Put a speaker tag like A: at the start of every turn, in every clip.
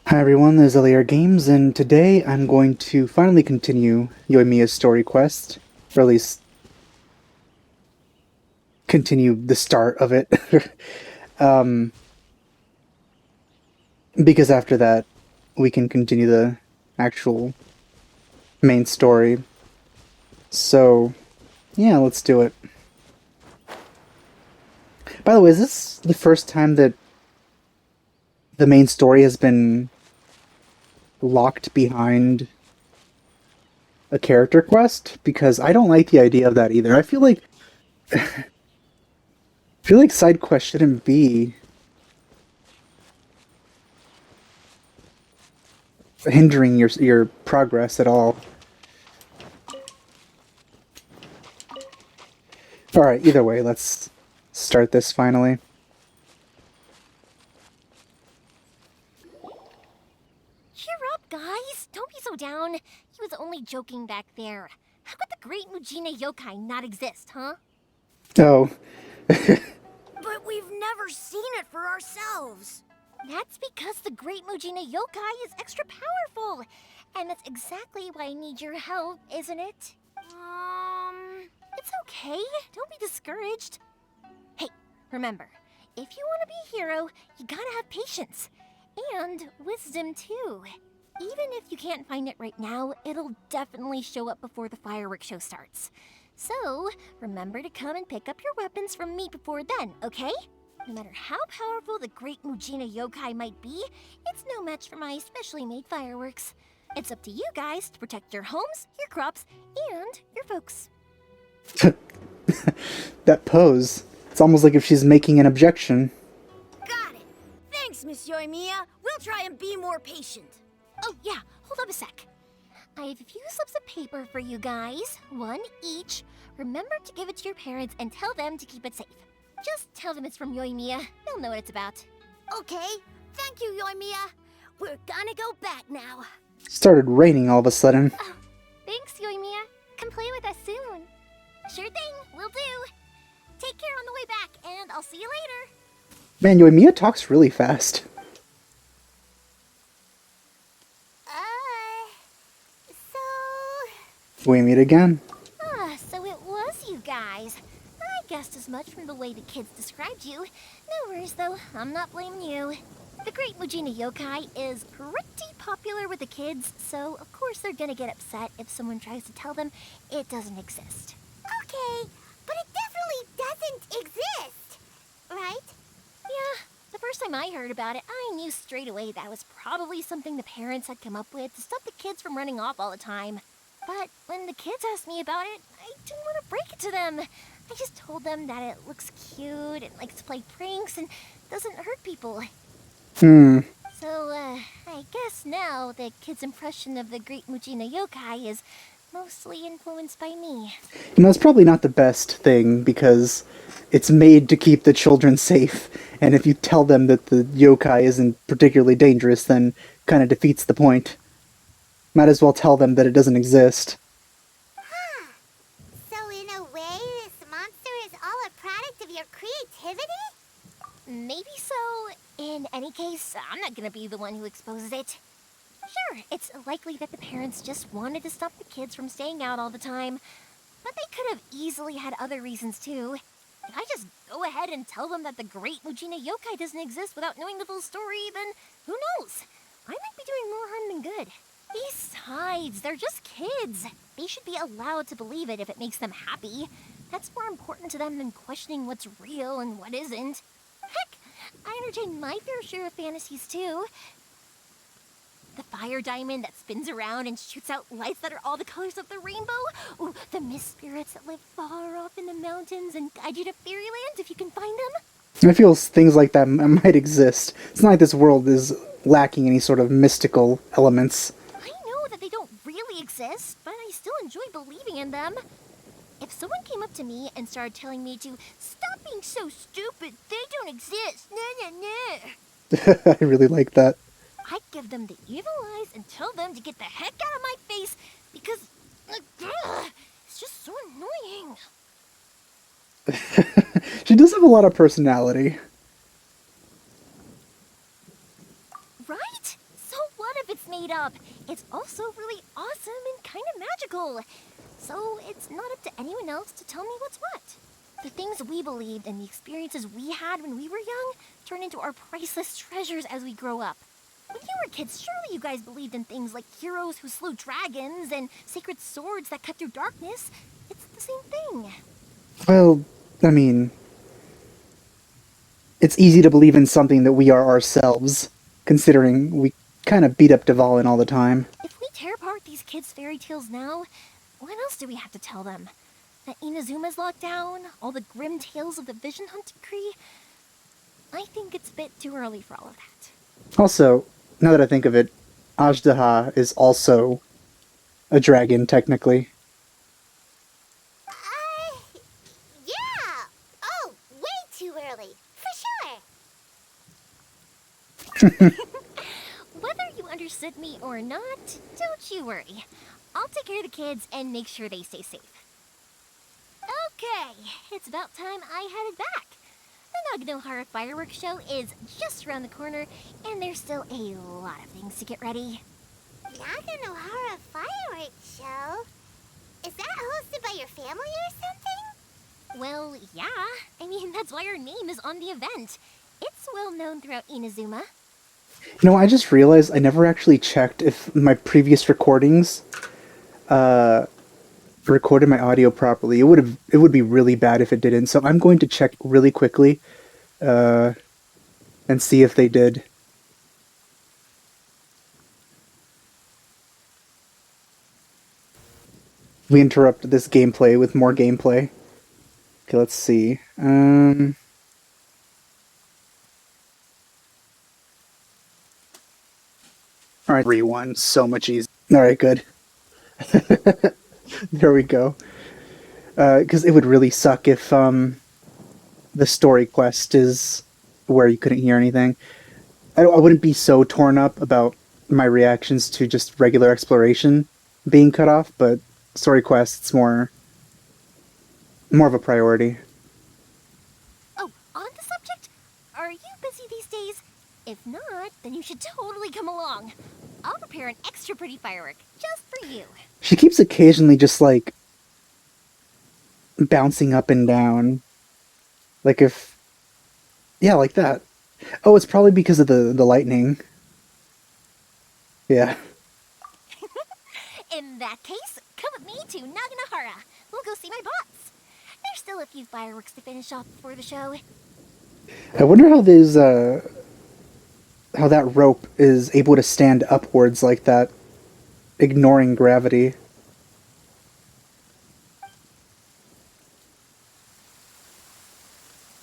A: Hi everyone, this is LAR Games, and today I'm going to finally continue Yoimiya's story quest, or at least continue the start of it. um, because after that, we can continue the actual main story. So, yeah, let's do it. By the way, is this the first time that the main story has been locked behind a character quest? Because I don't like the idea of that either. I feel like side quests shouldn't be hindering your progress at all. All right, either way, let's start this finally.
B: Cheer up, guys! Don't be so down. He was only joking back there. How could the great Mujina yokai not exist, huh?
A: Oh,
B: But we've never seen it for ourselves. That's because the great Mujina yokai is extra powerful. And that's exactly why I need your help, isn't it? It's okay. Don't be discouraged. Hey, remember, if you want to be a hero, you gotta have patience. And wisdom, too. Even if you can't find it right now, it'll definitely show up before the fireworks show starts. So, remember to come and pick up your weapons from me before then, okay? No matter how powerful the great Mujina yokai might be, it's no match for my specially made fireworks. It's up to you guys to protect your homes, your crops, and your folks.
A: that pose. It's almost like if she's making an objection.
C: Got it. Thanks, Miss Yoimiya. We'll try and be more patient.
B: Oh, yeah, hold up a sec. I have a few slips of paper for you guys, one each. Remember to give it to your parents and tell them to keep it safe. Just tell them it's from Yoimiya. They'll know what it's about.
C: Okay. Thank you, Yoimiya. We're gonna go back now.
A: Started raining all of a sudden.
B: Oh, thanks, Yoimiya. Come play with us soon. Sure thing, will do. Take care on the way back, and I'll see you later.
A: Man, Yoimiya talks really fast. We meet again.
B: So it was you guys. I guessed as much from the way the kids described you. No worries, though. I'm not blaming you. The Great Mujina Yokai is pretty popular with the kids, so of course they're gonna get upset if someone tries to tell them it doesn't exist.
C: Okay, but it definitely doesn't exist, right?
B: Yeah, the first time I heard about it, I knew straight away that was probably something the parents had come up with to stop the kids from running off all the time. But when the kids asked me about it, I didn't want to break it to them. I just told them that it looks cute and likes to play pranks and doesn't hurt people.
A: Hmm.
B: So, I guess now the kids' impression of the Great Mujina Yokai is mostly influenced by me.
A: You know, it's probably not the best thing because it's made to keep the children safe, and if you tell them that the yokai isn't particularly dangerous, then kind of defeats the point. Might as well tell them that it doesn't exist.
C: Huh. So in a way, this monster is all a product of your creativity?
B: Maybe so. In any case, I'm not gonna be the one who exposes it. Sure, it's likely that the parents just wanted to stop the kids from staying out all the time, but they could have easily had other reasons too. If I just go ahead and tell them that the Great Mujina Yokai doesn't exist without knowing the full story, then who knows? I might be doing more harm than good. Besides, they're just kids. They should be allowed to believe it if it makes them happy. That's more important to them than questioning what's real and what isn't. Heck, I entertain my fair share of fantasies too. The fire diamond that spins around and shoots out lights that are all the colors of the rainbow. Ooh, the mist spirits that live far off in the mountains and guide you to fairyland if you can find them.
A: I feel things like that might exist. It's not like this world is lacking any sort of mystical elements.
B: I know that they don't really exist, but I still enjoy believing in them. If someone came up to me and started telling me to stop being so stupid, they don't exist,
A: I really like that.
B: I'd give them the evil eyes and tell them to get the heck out of my face because it's just so annoying.
A: She does have a lot of personality.
B: Right? So awesome and kind of magical. So it's not up to anyone else to tell me what's what. The things we believed and the experiences we had when we were young turn into our priceless treasures as we grow up. When you were kids, surely you guys believed in things like heroes who slew dragons and sacred swords that cut through darkness. It's the same thing.
A: Well, I mean, it's easy to believe in something that we are ourselves, considering we kind of beat up Dvalin all the time.
B: If we tear apart these kids' fairy tales now, what else do we have to tell them? That Inazuma's locked down? All the grim tales of the Vision Hunt decree? I think it's a bit too early for all of that.
A: Also, now that I think of it, Ajdaha is also a dragon, technically.
C: Yeah! Oh, way too early. For sure.
B: Whether you understood me or not, don't you worry. I'll take care of the kids and make sure they stay safe. Okay, it's about time I headed back. The Naganohara fireworks show is just around the corner, and there's still a lot of things to get ready.
C: Naganohara fireworks show? Is that hosted by your family or something?
B: Well, yeah. I mean, that's why our name is on the event. It's well known throughout Inazuma.
A: You know, I just realized I never actually checked if my previous recordings recorded my audio properly. It would be really bad if it didn't. So I'm going to check really quickly and see if they did. We interrupt this gameplay with more gameplay. Okay, let's see. Alright, 3-1. So much easier. Alright, good. There we go. Because it would really suck if the story quest is where you couldn't hear anything. I wouldn't be so torn up about my reactions to just regular exploration being cut off, but story quests more of a priority.
B: Oh, on the subject, are you busy these days? If not, then you should totally come along. I'll prepare an extra pretty firework just for you.
A: She keeps occasionally just like bouncing up and down. Like if... Yeah, like that. Oh, it's probably because of the lightning. Yeah.
B: In that case, come with me to Naganohara. We'll go see my bots. There's still a few fireworks to finish off before the show.
A: I wonder how there's how that rope is able to stand upwards like that, ignoring gravity.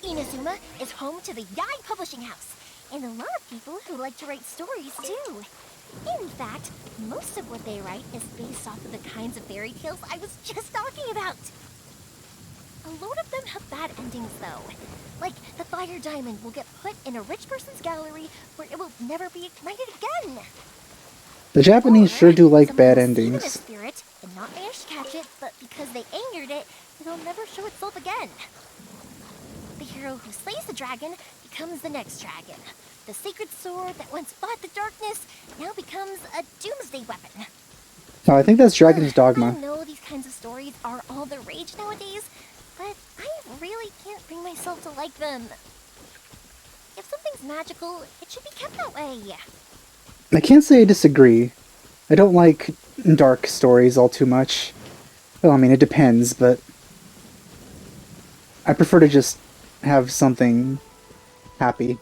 B: Inazuma is home to the Yai Publishing House, and a lot of people who like to write stories too. In fact, most of what they write is based off of the kinds of fairy tales I was just talking about. A load of them have bad endings though. Like, the fire diamond will get put in a rich person's gallery where it will never be ignited again.
A: The Japanese
B: Or
A: sure do like
B: someone
A: bad
B: will see the
A: endings.
B: spirit and not manage to catch it, but because they angered it, it'll never show itself again. The hero who slays the dragon becomes the next dragon. The sacred sword that once fought the darkness now becomes a doomsday weapon.
A: Oh, I think that's Dragon's
B: I
A: Dogma.
B: know these kinds of stories are all the rage nowadays, but I really can't bring myself to like them. If something's magical, it should be kept that way.
A: I can't say I disagree. I don't like dark stories all too much. Well, I mean, it depends, but I prefer to just have something happy.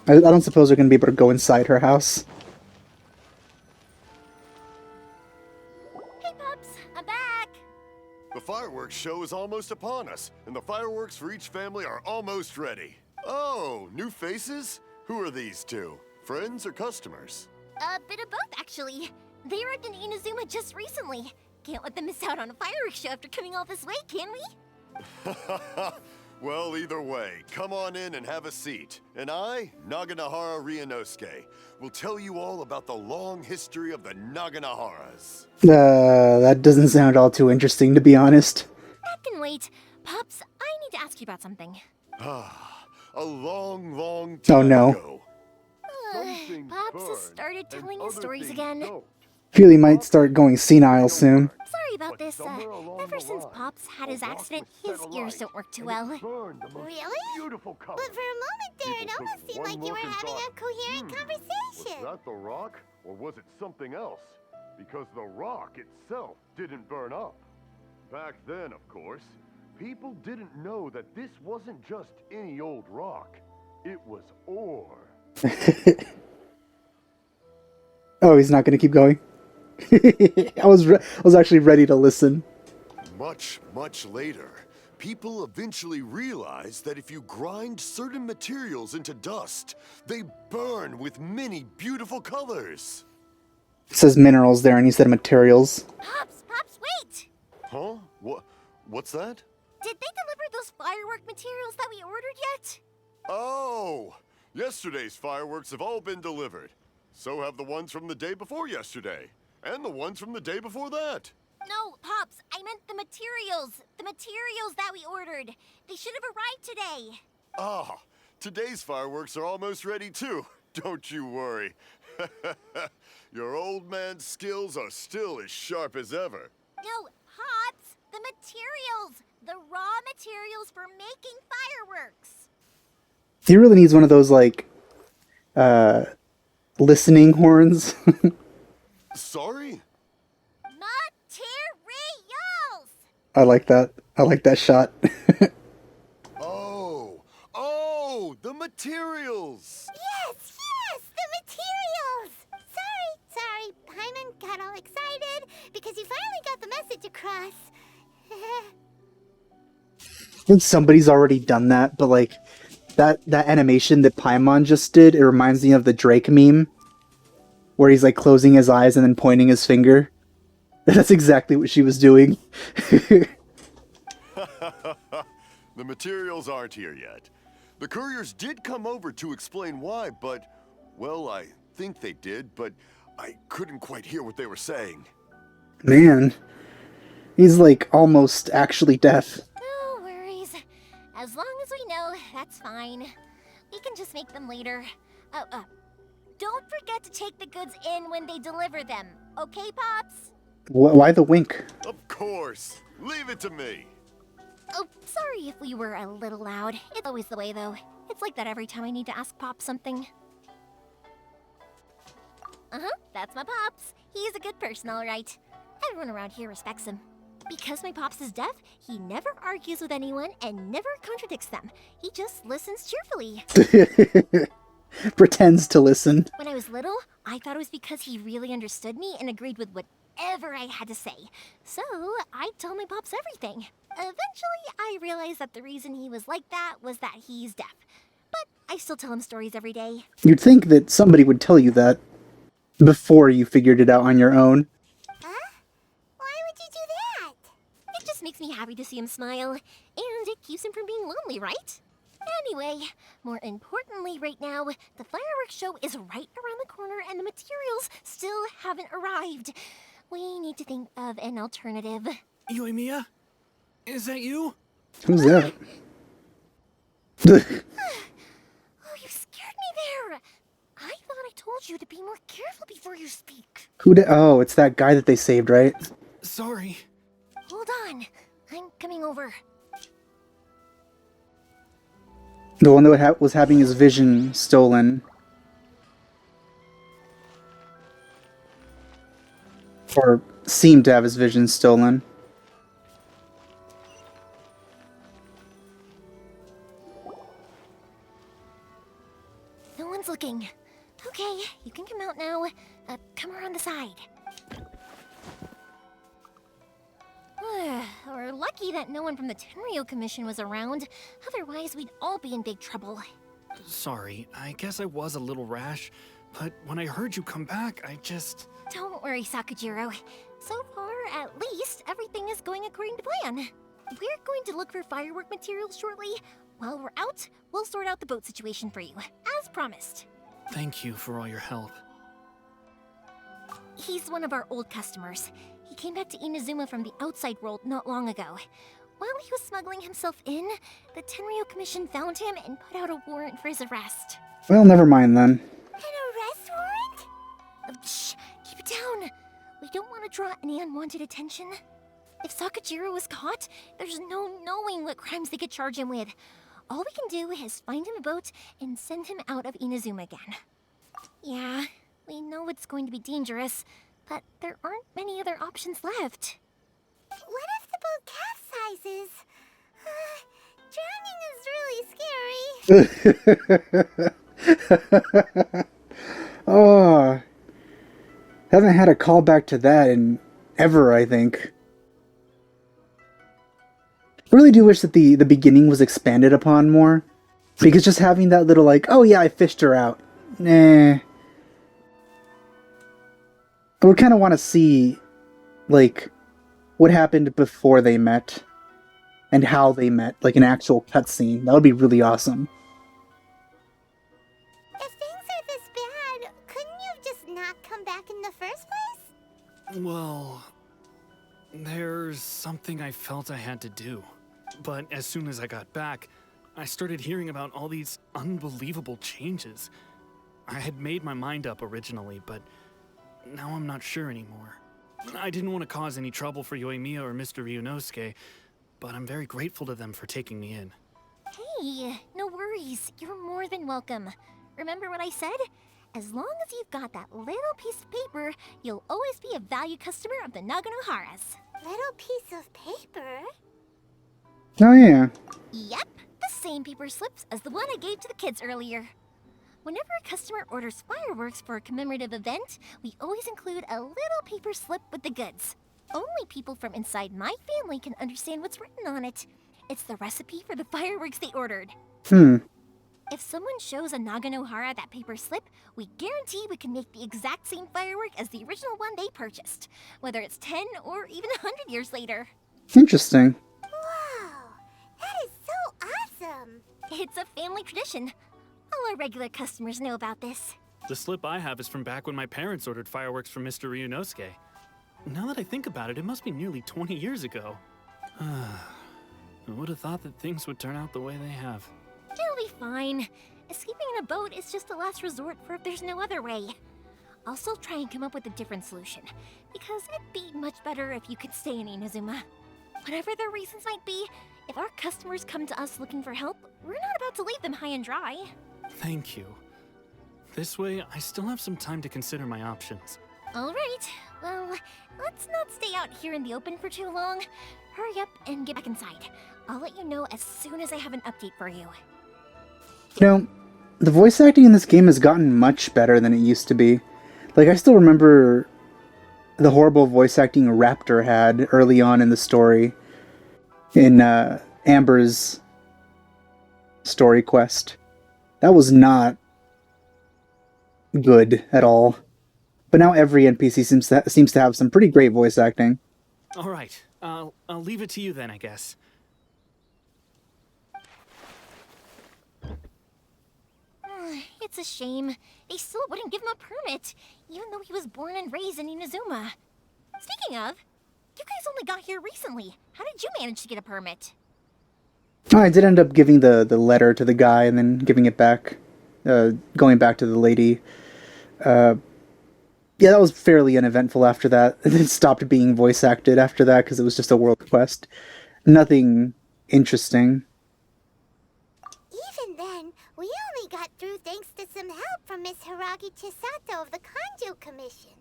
A: I don't suppose we're going to be able to go inside her house.
B: Hey, pups, I'm back.
D: The fireworks show is almost upon us, and the fireworks for each family are almost ready. Oh, new faces? Who are these two? Friends or customers?
B: A bit of both, actually. They arrived in Inazuma just recently. Can't let them miss out on a fireworks show after coming all this way, can we?
D: Well, either way, come on in and have a seat. And I, Naganohara Ryunosuke, will tell you all about the long history of the Naganoharas.
A: That doesn't sound all too interesting, to be honest.
B: That can wait. Pops, I need to ask you about something.
D: A long, long time
A: Oh, no.
D: ago.
B: Pops has started telling his stories again.
A: Feel he might start going senile soon.
B: Sorry about this. Ever since Pops had his accident, his ears don't work too well.
C: Really? But for a moment there, it almost seemed like you were having a coherent conversation.
D: Was that the rock, or was it something else? Because the rock itself didn't burn up. Back then, of course, people didn't know that this wasn't just any old rock. It was ore.
A: Oh, he's not going to keep going? I was actually ready to listen.
D: Much, much later, people eventually realized that if you grind certain materials into dust, they burn with many beautiful colors.
A: It says minerals there, and he said materials.
B: Pops, wait!
D: Huh? What's that?
B: Did they deliver those firework materials that we ordered yet?
D: Oh! Yesterday's fireworks have all been delivered. So have the ones from the day before yesterday. And the ones from the day before that.
B: No, Pops, I meant the materials. The materials that we ordered. They should have arrived today.
D: Ah, today's fireworks are almost ready too. Don't you worry. Your old man's skills are still as sharp as ever.
B: No, Pops, the materials. The raw materials for making fireworks.
A: He really needs one of those, like, listening horns.
D: Sorry?
B: Materials!
A: I like that. I like that shot.
D: Oh, the materials!
C: Yes, the materials! Sorry, Paimon got all excited because you finally got the message across.
A: I think somebody's already done that, but, like, that animation that Paimon just did, it reminds me of the Drake meme, where he's, like, closing his eyes and then pointing his finger. That's exactly what she was doing.
D: The materials aren't here yet. The couriers did come over to explain why, but, well, I think they did, but I couldn't quite hear what they were saying.
A: Man, he's, like, almost actually deaf.
B: No worries. As long as we know, that's fine. We can just make them later. Don't forget to take the goods in when they deliver them. Okay, Pops?
A: Why the wink?
D: Of course. Leave it to me.
B: Oh, sorry if we were a little loud. It's always the way, though. It's like that every time I need to ask Pop something. That's my Pops. He's a good person, all right. Everyone around here respects him. Because my Pops is deaf, he never argues with anyone and never contradicts them. He just listens cheerfully.
A: Pretends to listen.
B: When I was little, I thought it was because he really understood me and agreed with whatever I had to say. So, I'd tell my Pops everything. Eventually, I realized that the reason he was like that was that he's deaf. But I still tell him stories every day.
A: You'd think that somebody would tell you that before you figured it out on your own.
C: Huh? Why would you do that?
B: It just makes me happy to see him smile, and it keeps him from being lonely, right? Anyway, more importantly right now, the fireworks show is right around the corner and the materials still haven't arrived. We need to think of an alternative.
E: Yoimiya? Is that you?
A: Who's that?
B: Oh, you scared me there! I thought I told you to be more careful before you speak.
A: Who did? Oh, it's that guy that they saved, right?
E: Sorry.
B: Hold on, I'm coming over.
A: The one that was having his vision stolen. Or seemed to have his vision stolen.
B: No one's looking. Okay, you can come out now. Come around the side. We're lucky that no one from the Tenryo Commission was around. Otherwise, we'd all be in big trouble.
E: Sorry, I guess I was a little rash, but when I heard you come back, I just...
B: Don't worry, Sakujiro. So far, at least, everything is going according to plan. We're going to look for firework materials shortly. While we're out, we'll sort out the boat situation for you, as promised.
E: Thank you for all your help.
B: He's one of our old customers. He came back to Inazuma from the outside world not long ago. While he was smuggling himself in, the Tenryo Commission found him and put out a warrant for his arrest.
A: Well, never mind then.
C: An
B: We don't want to draw any unwanted attention. If Sakajiro is caught, there's no knowing what crimes they could charge him with. All we can do is find him a boat and send him out of Inazuma again. Yeah, we know it's going to be dangerous, but there aren't many other options left.
C: What if the boat capsizes? Drowning is really scary.
A: Oh, haven't had a callback to that in ever, I think. I really do wish that the beginning was expanded upon more. Because just having that little like, oh yeah, I fished her out. Nah. I would kind of want to see, like, what happened before they met. And how they met, like an actual cutscene. That would be really awesome.
C: If things are this bad, couldn't you just not come back in the first place?
E: Well, there's something I felt I had to do. But as soon as I got back, I started hearing about all these unbelievable changes. I had made my mind up originally, but now I'm not sure anymore. I didn't want to cause any trouble for Yoimiya or Mr. Ryunosuke, but I'm very grateful to them for taking me in.
B: Hey, no worries. You're more than welcome. Remember what I said? As long as you've got that little piece of paper, you'll always be a valued customer of the Naganoharas.
C: Little piece of paper?
A: Oh yeah.
B: Yep, the same paper slips as the one I gave to the kids earlier. Whenever a customer orders fireworks for a commemorative event, we always include a little paper slip with the goods. Only people from inside my family can understand what's written on it. It's the recipe for the fireworks they ordered. If someone shows a Naganohara that paper slip, we guarantee we can make the exact same firework as the original one they purchased, whether it's 10 or even 100 years later.
A: Interesting.
C: Wow, that is so awesome.
B: It's a family tradition. All our regular customers know about this.
E: The slip I have is from back when my parents ordered fireworks from Mr. Ryunosuke. Now that I think about it, it must be nearly 20 years ago. I would have thought that things would turn out the way they have.
B: It'll be fine. Escaping in a boat is just a last resort for if there's no other way. I'll still try and come up with a different solution, because it'd be much better if you could stay in Inazuma. Whatever their reasons might be, if our customers come to us looking for help, we're not about to leave them high and dry.
E: Thank you. This way, I still have some time to consider my options.
B: All right, well, let's not stay out here in the open for too long. Hurry up and get back inside. I'll let you know as soon as I have an update for you.
A: You know, the voice acting in this game has gotten much better than it used to be. Like, I still remember the horrible voice acting Raptor had early on in the story. In Amber's story quest. That was not good at all. But now every NPC seems to have some pretty great voice acting.
E: All right, I'll leave it to you then, I guess.
B: It's a shame. They still wouldn't give him a permit, even though he was born and raised in Inazuma. Speaking of, you guys only got here recently. How did you manage to get a permit?
A: Oh, I did end up giving the letter to the guy and then giving it back, going back to the lady. Yeah, that was fairly uneventful after that. It stopped being voice acted after that because it was just a world quest. Nothing interesting.
C: Even then, we only got through thanks to some help from Miss Hiragi Chisato of the Kanjo Commission.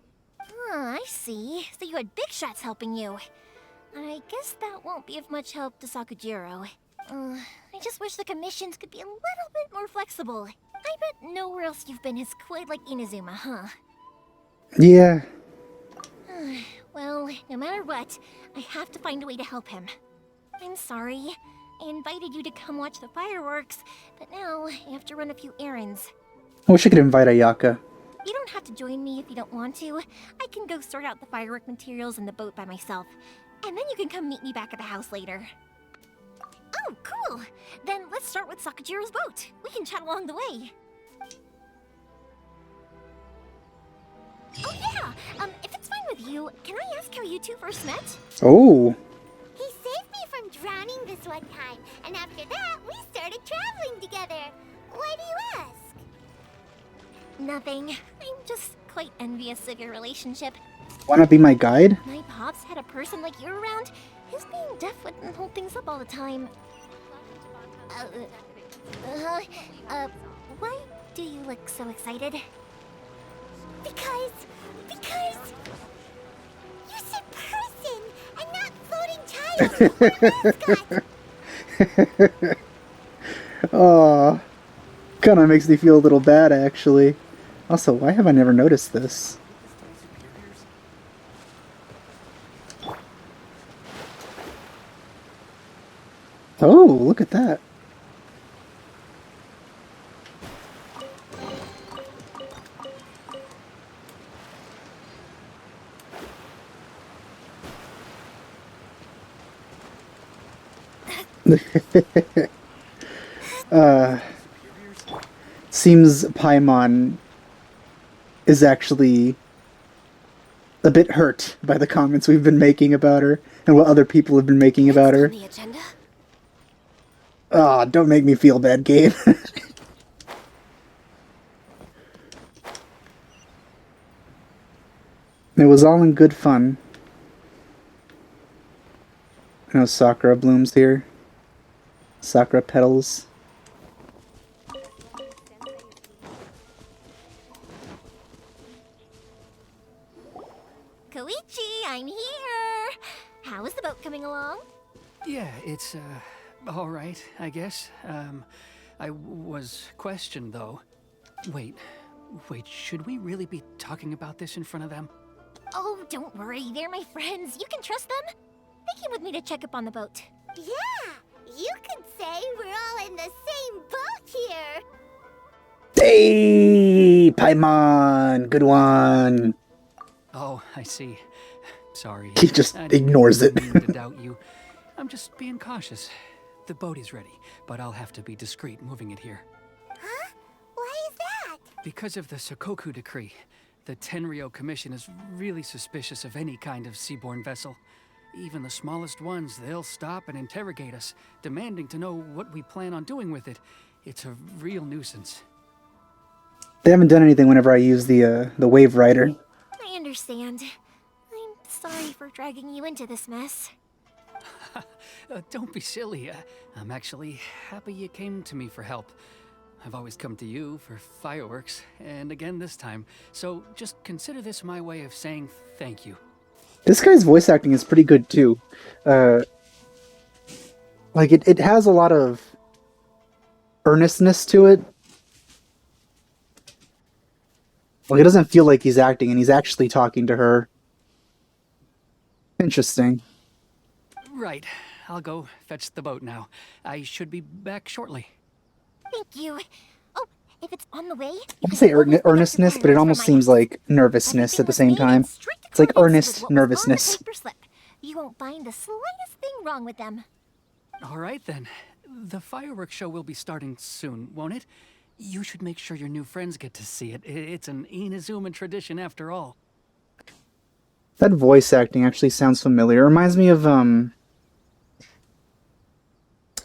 B: I see. So you had big shots helping you. I guess that won't be of much help to Sakujiro. I just wish the commissions could be a little bit more flexible. I bet nowhere else you've been is quite like Inazuma, huh?
A: Yeah.
B: Well, no matter what, I have to find a way to help him. I'm sorry. I invited you to come watch the fireworks, but now I have to run a few errands.
A: I wish I could invite Ayaka.
B: You don't have to join me if you don't want to. I can go sort out the firework materials in the boat by myself. And then you can come meet me back at the house later. Oh, cool! Then let's start with Sakujiro's boat. We can chat along the way. Oh yeah! If it's fine with you, can I ask how you two first met?
A: Oh.
C: He saved me from drowning this one time, and after that, we started traveling together. Why do you ask?
B: Nothing. I'm just quite envious of your relationship.
A: Wanna be my guide?
B: My pops had a person like you around. His being deaf wouldn't hold things up all the time. Why do you look so excited?
C: Because you said person and not floating child.
A: Aw. Kinda makes me feel a little bad, actually. Also, why have I never noticed this? Oh, look at that. Seems Paimon is actually a bit hurt by the comments we've been making about her and what other people have been making about her.
B: The agenda?
A: Ah, don't make me feel bad, Gabe. It was all in good fun. I know Sakura blooms here. Sakura petals.
B: Koichi, I'm here! How is the boat coming along?
F: Yeah, it's, all right, I guess. I was questioned, though. Wait, should we really be talking about this in front of them?
B: Oh, don't worry, they're my friends. You can trust them. They came with me to check up on the boat.
C: Yeah, you could say we're all in the same boat here.
A: Hey, Paimon! Good one!
F: Oh, I see. Sorry.
A: He just
F: I didn't
A: ignores it.
F: mean to doubt you. I'm just being cautious. The boat is ready, but I'll have to be discreet moving it here.
C: Huh? Why is that?
F: Because of the Sokoku decree, the Tenryou Commission is really suspicious of any kind of seaborne vessel. Even the smallest ones, they'll stop and interrogate us, demanding to know what we plan on doing with it. It's a real nuisance.
A: They haven't done anything whenever I use the Wave Rider.
B: I understand. I'm sorry for dragging you into this mess.
F: Don't be silly. I'm actually happy you came to me for help. I've always come to you for fireworks, and again this time. So just consider this my way of saying thank you.
A: This guy's voice acting is pretty good too. Like it has a lot of earnestness to it. Like it doesn't feel like he's acting and he's actually talking to her. Interesting.
F: Right. I'll go fetch the boat now. I should be back shortly.
B: Thank you. Oh, if it's on the way...
A: I can say earnestness, but it almost seems like nervousness at the same time. It's like earnest nervousness.
B: You won't find the slightest thing wrong with them.
F: All right then. The fireworks show will be starting soon, won't it? You should make sure your new friends get to see it. It's an Inazuma tradition after all.
A: That voice acting actually sounds familiar. It reminds me of,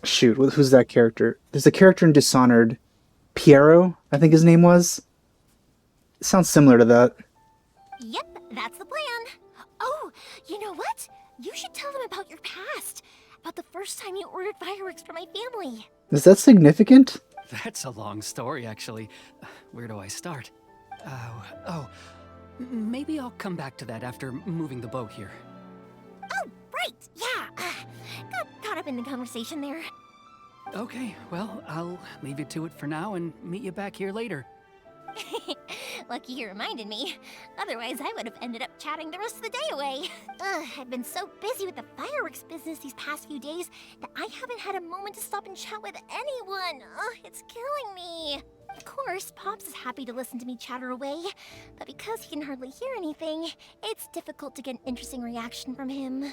A: shoot, who's that character? There's a character in Dishonored. Piero, I think his name was. It sounds similar to that.
B: Yep, that's the plan. Oh, you know what? You should tell them about your past. About the first time you ordered fireworks for my family.
A: Is that significant?
F: That's a long story, actually. Where do I start? Maybe I'll come back to that after moving the boat here.
B: Oh, right, yeah. Got caught up in the conversation there.
F: Okay, well, I'll leave you to it for now and meet you back here later.
B: Lucky you reminded me. Otherwise, I would have ended up chatting the rest of the day away. I've been so busy with the fireworks business these past few days that I haven't had a moment to stop and chat with anyone. It's killing me. Of course, Pops is happy to listen to me chatter away, but because he can hardly hear anything, it's difficult to get an interesting reaction from him.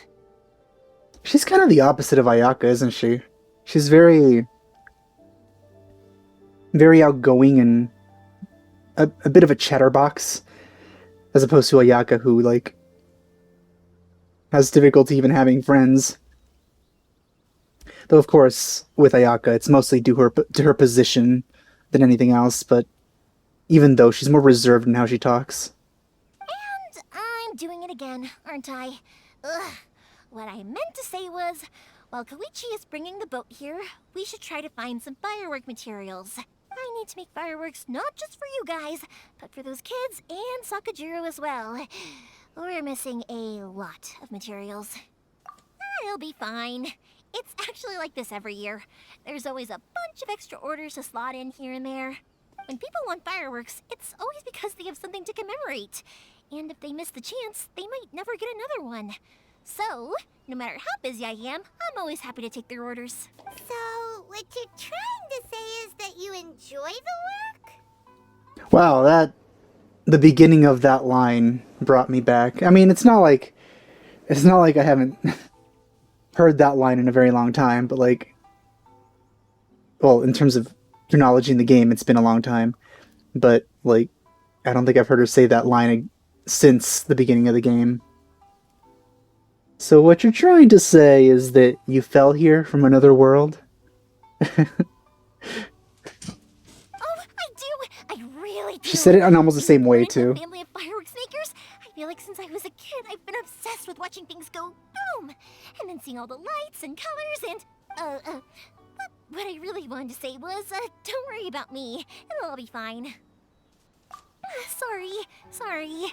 A: She's kind of the opposite of Ayaka, isn't she? She's very outgoing and a bit of a chatterbox, as opposed to Ayaka, who, like, has difficulty even having friends. Though, of course, with Ayaka, it's mostly due to her position than anything else, but even though she's more reserved in how she talks.
B: And I'm I'm doing it again, aren't I? Ugh. What I meant to say was, while Koichi is bringing the boat here, we should try to find some firework materials. I need to make fireworks not just for you guys, but for those kids and Sakajiro as well. We're missing a lot of materials. It'll be fine. It's actually like this every year. There's always a bunch of extra orders to slot in here and there. When people want fireworks, it's always because they have something to commemorate. And if they miss the chance, they might never get another one. So, no matter how busy I am, I'm always happy to take their orders.
C: So, what you're trying to say is that you enjoy the work?
A: Wow, the beginning of that line brought me back. I mean, it's not like I haven't heard that line in a very long time, but like, well, in terms of acknowledging the game, it's been a long time. But like, I don't think I've heard her say that line since the beginning of the game. So what you're trying to say is that you fell here from another world?
B: Oh, I do! I really do!
A: She said it in almost the same way,
B: Born into
A: too.
B: a family of fireworks makers, I feel like since I was a kid, I've been obsessed with watching things go boom! And then seeing all the lights and colors and, but what I really wanted to say was, don't worry about me. It'll all be fine. Sorry.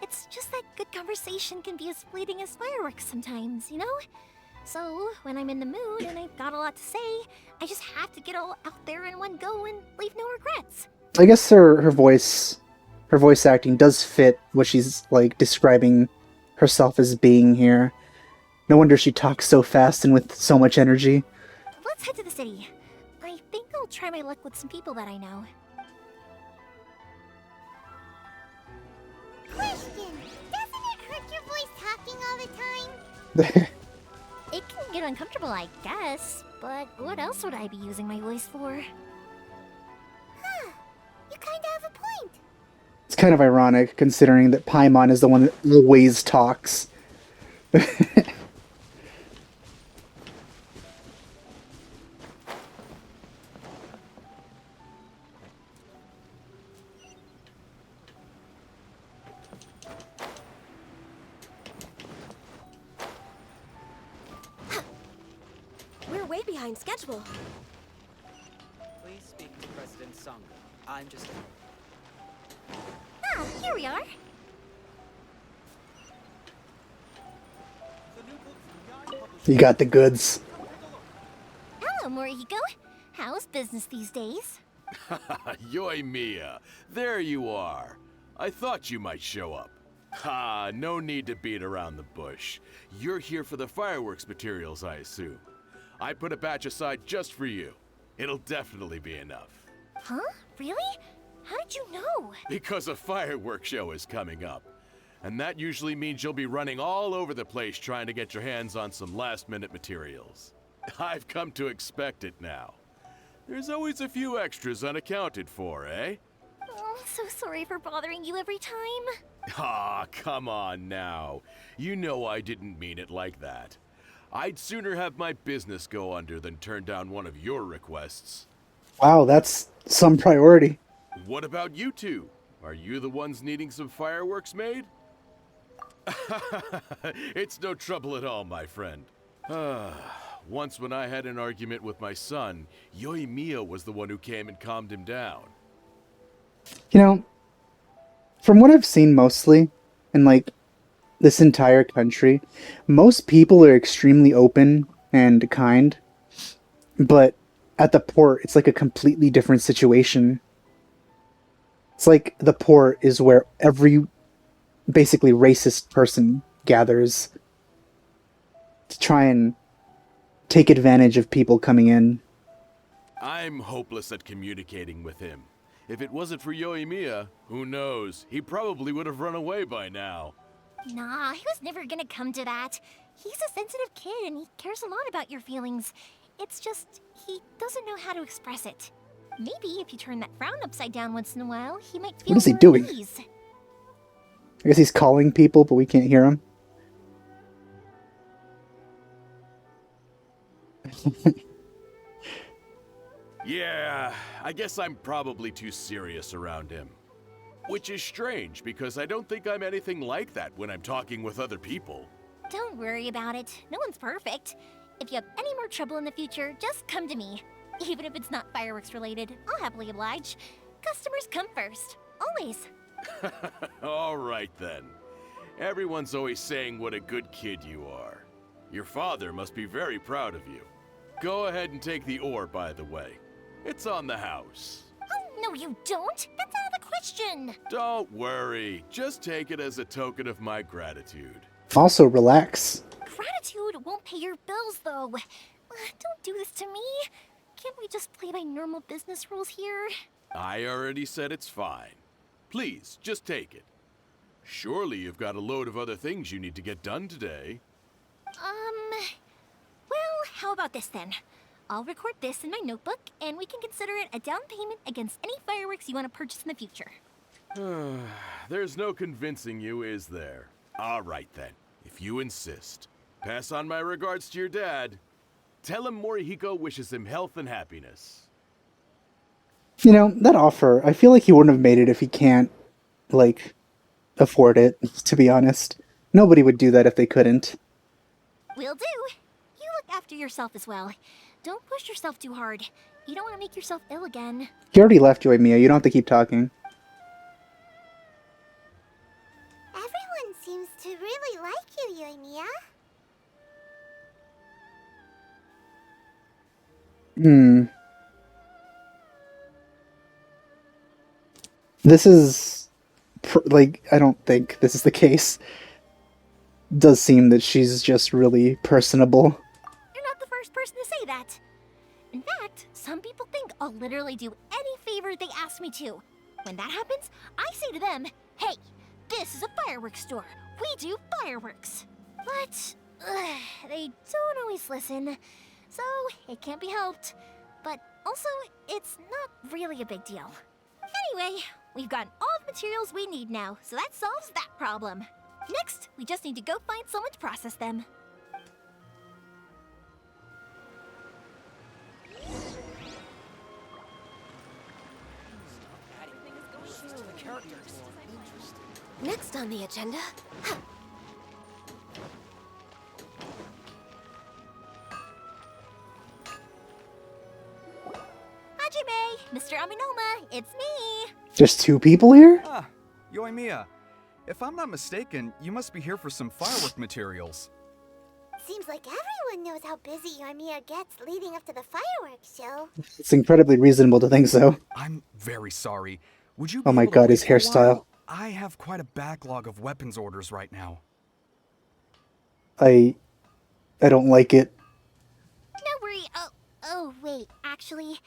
B: It's just that good conversation can be as fleeting as fireworks sometimes, you know? So, when I'm in the mood and I've got a lot to say, I just have to get all out there in one go and leave no regrets.
A: I guess her voice acting does fit what she's like describing herself as being here. No wonder she talks so fast and with so much energy.
B: Let's head to the city. I think I'll try my luck with some people that I know.
C: Question, doesn't it hurt your voice talking all the time?
B: It can get uncomfortable, I guess, but what else would I be using my voice for?
C: Huh, you kinda have a point.
A: It's kind of ironic, considering that Paimon is the one that always talks.
B: We're way behind schedule.
G: Please speak to President Sung. I'm just...
B: Ah, here we are.
A: You got the goods.
B: Hello, Morihiko. How's business these days?
H: Yoimiya, there you are. I thought you might show up. Ha, no need to beat around the bush. You're here for the fireworks materials, I assume. I put a batch aside just for you. It'll definitely be enough.
B: Huh? Really? How did you know?
H: Because a fireworks show is coming up. And that usually means you'll be running all over the place trying to get your hands on some last-minute materials. I've come to expect it now. There's always a few extras unaccounted for, eh?
B: Oh, I'm so sorry for bothering you every time.
H: Ah, come on now. You know I didn't mean it like that. I'd sooner have my business go under than turn down one of your requests.
A: Wow, that's some priority.
H: What about you two? Are you the ones needing some fireworks made? It's no trouble at all, my friend. Once when I had an argument with my son, Yoimiya was the one who came and calmed him down.
A: You know, from what I've seen mostly, in like this entire country, most people are extremely open and kind, but at the port, it's like a completely different situation. It's like the port is where every basically racist person gathers to try and take advantage of people coming in.
H: I'm hopeless at communicating with him. If it wasn't for Yoimiya, who knows? He probably would have run away by now.
B: Nah, he was never gonna come to that. He's a sensitive kid and he cares a lot about your feelings. It's just, he doesn't know how to express it. Maybe if you turn that frown upside down once in a while, he might feel
A: What is he
B: more
A: doing?
B: at ease.
A: I guess he's calling people, but we can't hear him.
H: Yeah, I guess I'm probably too serious around him. Which is strange, because I don't think I'm anything like that when I'm talking with other people.
B: Don't worry about it. No one's perfect. If you have any more trouble in the future, just come to me. Even if it's not fireworks related, I'll happily oblige. Customers come first. Always.
H: All right then. Everyone's always saying what a good kid you are. Your father must be very proud of you. Go ahead and take the ore, by the way. It's on the house.
B: Oh, no you don't. That's out of the question.
H: Don't worry. Just take it as a token of my gratitude.
A: Also, relax.
B: Gratitude won't pay your bills, though. Don't do this to me. Can't we just play by normal business rules here?
H: I already said it's fine. Please, just take it. Surely you've got a load of other things you need to get done today.
B: Well, how about this then? I'll record this in my notebook, and we can consider it a down payment against any fireworks you want to purchase in the future.
H: There's no convincing you, is there? All right then, if you insist. Pass on my regards to your dad. Tell him Morihiko wishes him health and happiness.
A: You know, that offer, I feel like he wouldn't have made it if he can't, like, afford it, to be honest. Nobody would do that if they couldn't.
B: Will do. You look after yourself as well. Don't push yourself too hard. You don't want to make yourself ill again.
A: He already left Yoimiya, you don't have to keep talking.
C: Everyone seems to really like you, Yoimiya.
A: This is, like, I don't think this is the case. Does seem that she's just really personable.
B: You're not the first person to say that. In fact, some people think I'll literally do any favor they ask me to. When that happens, I say to them, hey, this is a fireworks store. We do fireworks. But they don't always listen. So it can't be helped. But also, it's not really a big deal. Anyway, we've gotten all the materials we need now, so that solves that problem. Next, we just need to go find someone to process them. Next on the agenda... Hajime! Mr. Aminoma, it's me!
A: There's two people here?
I: Ah, Yoimiya. If I'm not mistaken, you must be here for some firework materials.
C: Seems like everyone knows how busy Yoimiya gets leading up to the fireworks show.
A: It's incredibly reasonable to think so.
I: I'm very sorry. Would you?
A: Oh my god, his hairstyle.
I: I have quite a backlog of weapons orders right now.
A: I don't like it.
B: Don't worry. Oh, wait, actually,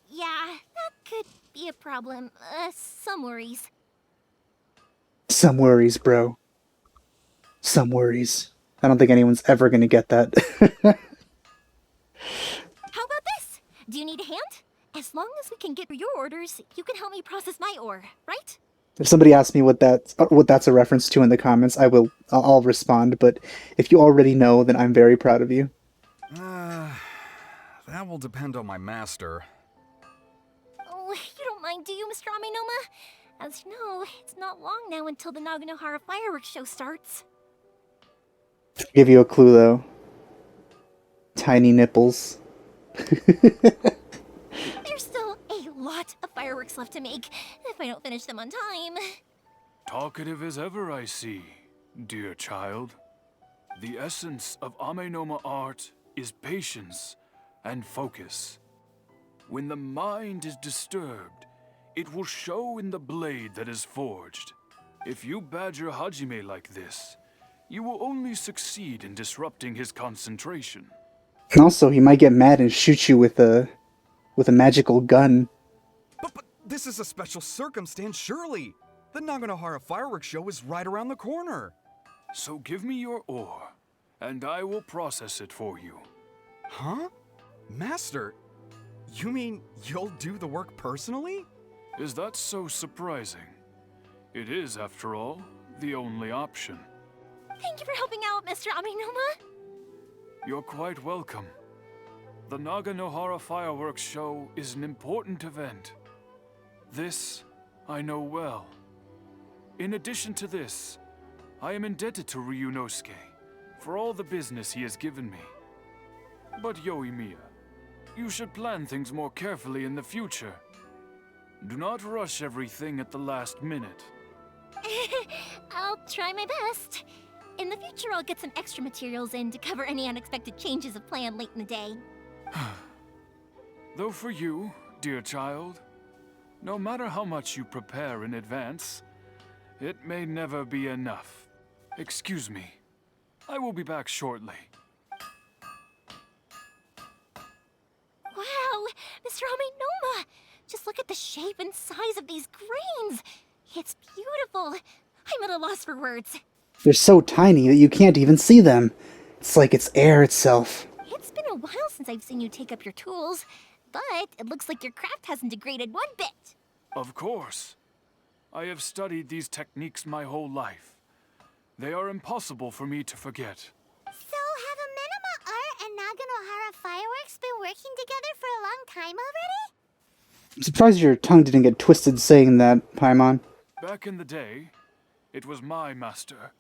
B: yeah, that could be a problem. Some worries.
A: Some worries, bro. Some worries. I don't think anyone's ever gonna get that.
B: How about this? Do you need a hand? As long as we can get your orders, you can help me process my ore, right?
A: If somebody asks me what that's a reference to in the comments, I'll respond, but if you already know, then I'm very proud of you.
I: That will depend on my master.
B: Oh, you don't mind, do you, Mr. Aminoma? As you know, it's not long now until the Naganohara fireworks show starts.
A: I'll give you a clue, though. Tiny nipples.
B: There's still a lot of fireworks left to make, if I don't finish them on time.
E: Talkative as ever, I see, dear child. The essence of Amenoma art is patience and focus. When the mind is disturbed, it will show in the blade that is forged. If you badger Hajime like this, you will only succeed in disrupting his concentration.
A: And also, he might get mad and shoot you with a magical gun.
I: But this is a special circumstance, surely. The Naganohara fireworks show is right around the corner.
E: So give me your ore, and I will process it for you.
I: Huh? Master, you mean you'll do the work personally?
E: Is that so surprising? It is, after all, the only option.
B: Thank you for helping out, Mr. Aminoma.
E: You're quite welcome. The Naganohara fireworks show is an important event. This,
J: I know well. In addition to this, I am indebted to Ryunosuke for all the business he has given me. But Yoimiya, you should plan things more carefully in the future. Do not rush everything at the last minute.
B: I'll try my best. In the future, I'll get some extra materials in to cover any unexpected changes of plan late in the day.
J: Though for you, dear child, no matter how much you prepare in advance, it may never be enough. Excuse me. I will be back shortly.
B: Wow, Mr. Amenoma! Just look at the shape and size of these grains! It's beautiful! I'm at a loss for words.
A: They're so tiny that you can't even see them. It's like it's air itself.
B: It's been a while since I've seen you take up your tools, but it looks like your craft hasn't degraded one bit.
J: Of course. I have studied these techniques my whole life. They are impossible for me to forget.
C: So, have Amenoma Art and Naganohara Fireworks been working together for a long time already?
A: I'm surprised your tongue didn't get twisted saying that, Paimon.
J: Back in the day, it was my master,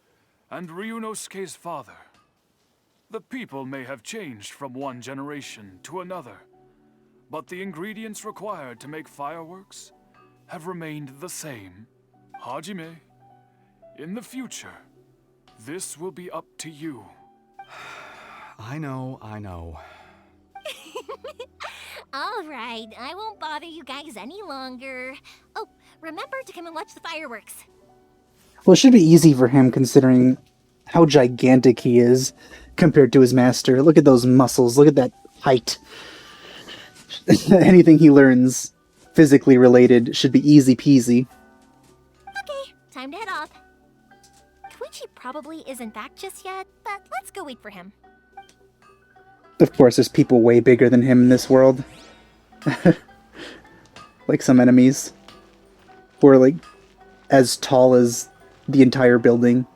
J: and Ryunosuke's father. The people may have changed from one generation to another, but the ingredients required to make fireworks have remained the same. Hajime, in the future, this will be up to you.
I: I know.
B: All right, I won't bother you guys any longer. Oh, remember to come and watch the fireworks.
A: Well, it should be easy for him considering how gigantic he is compared to his master. Look at those muscles. Look at that height. Anything he learns physically related should be easy peasy.
B: Okay, time to head off. Koichi probably isn't back just yet, but let's go wait for him.
A: Of course, there's people way bigger than him in this world. Like some enemies. Who are like as tall as the entire building.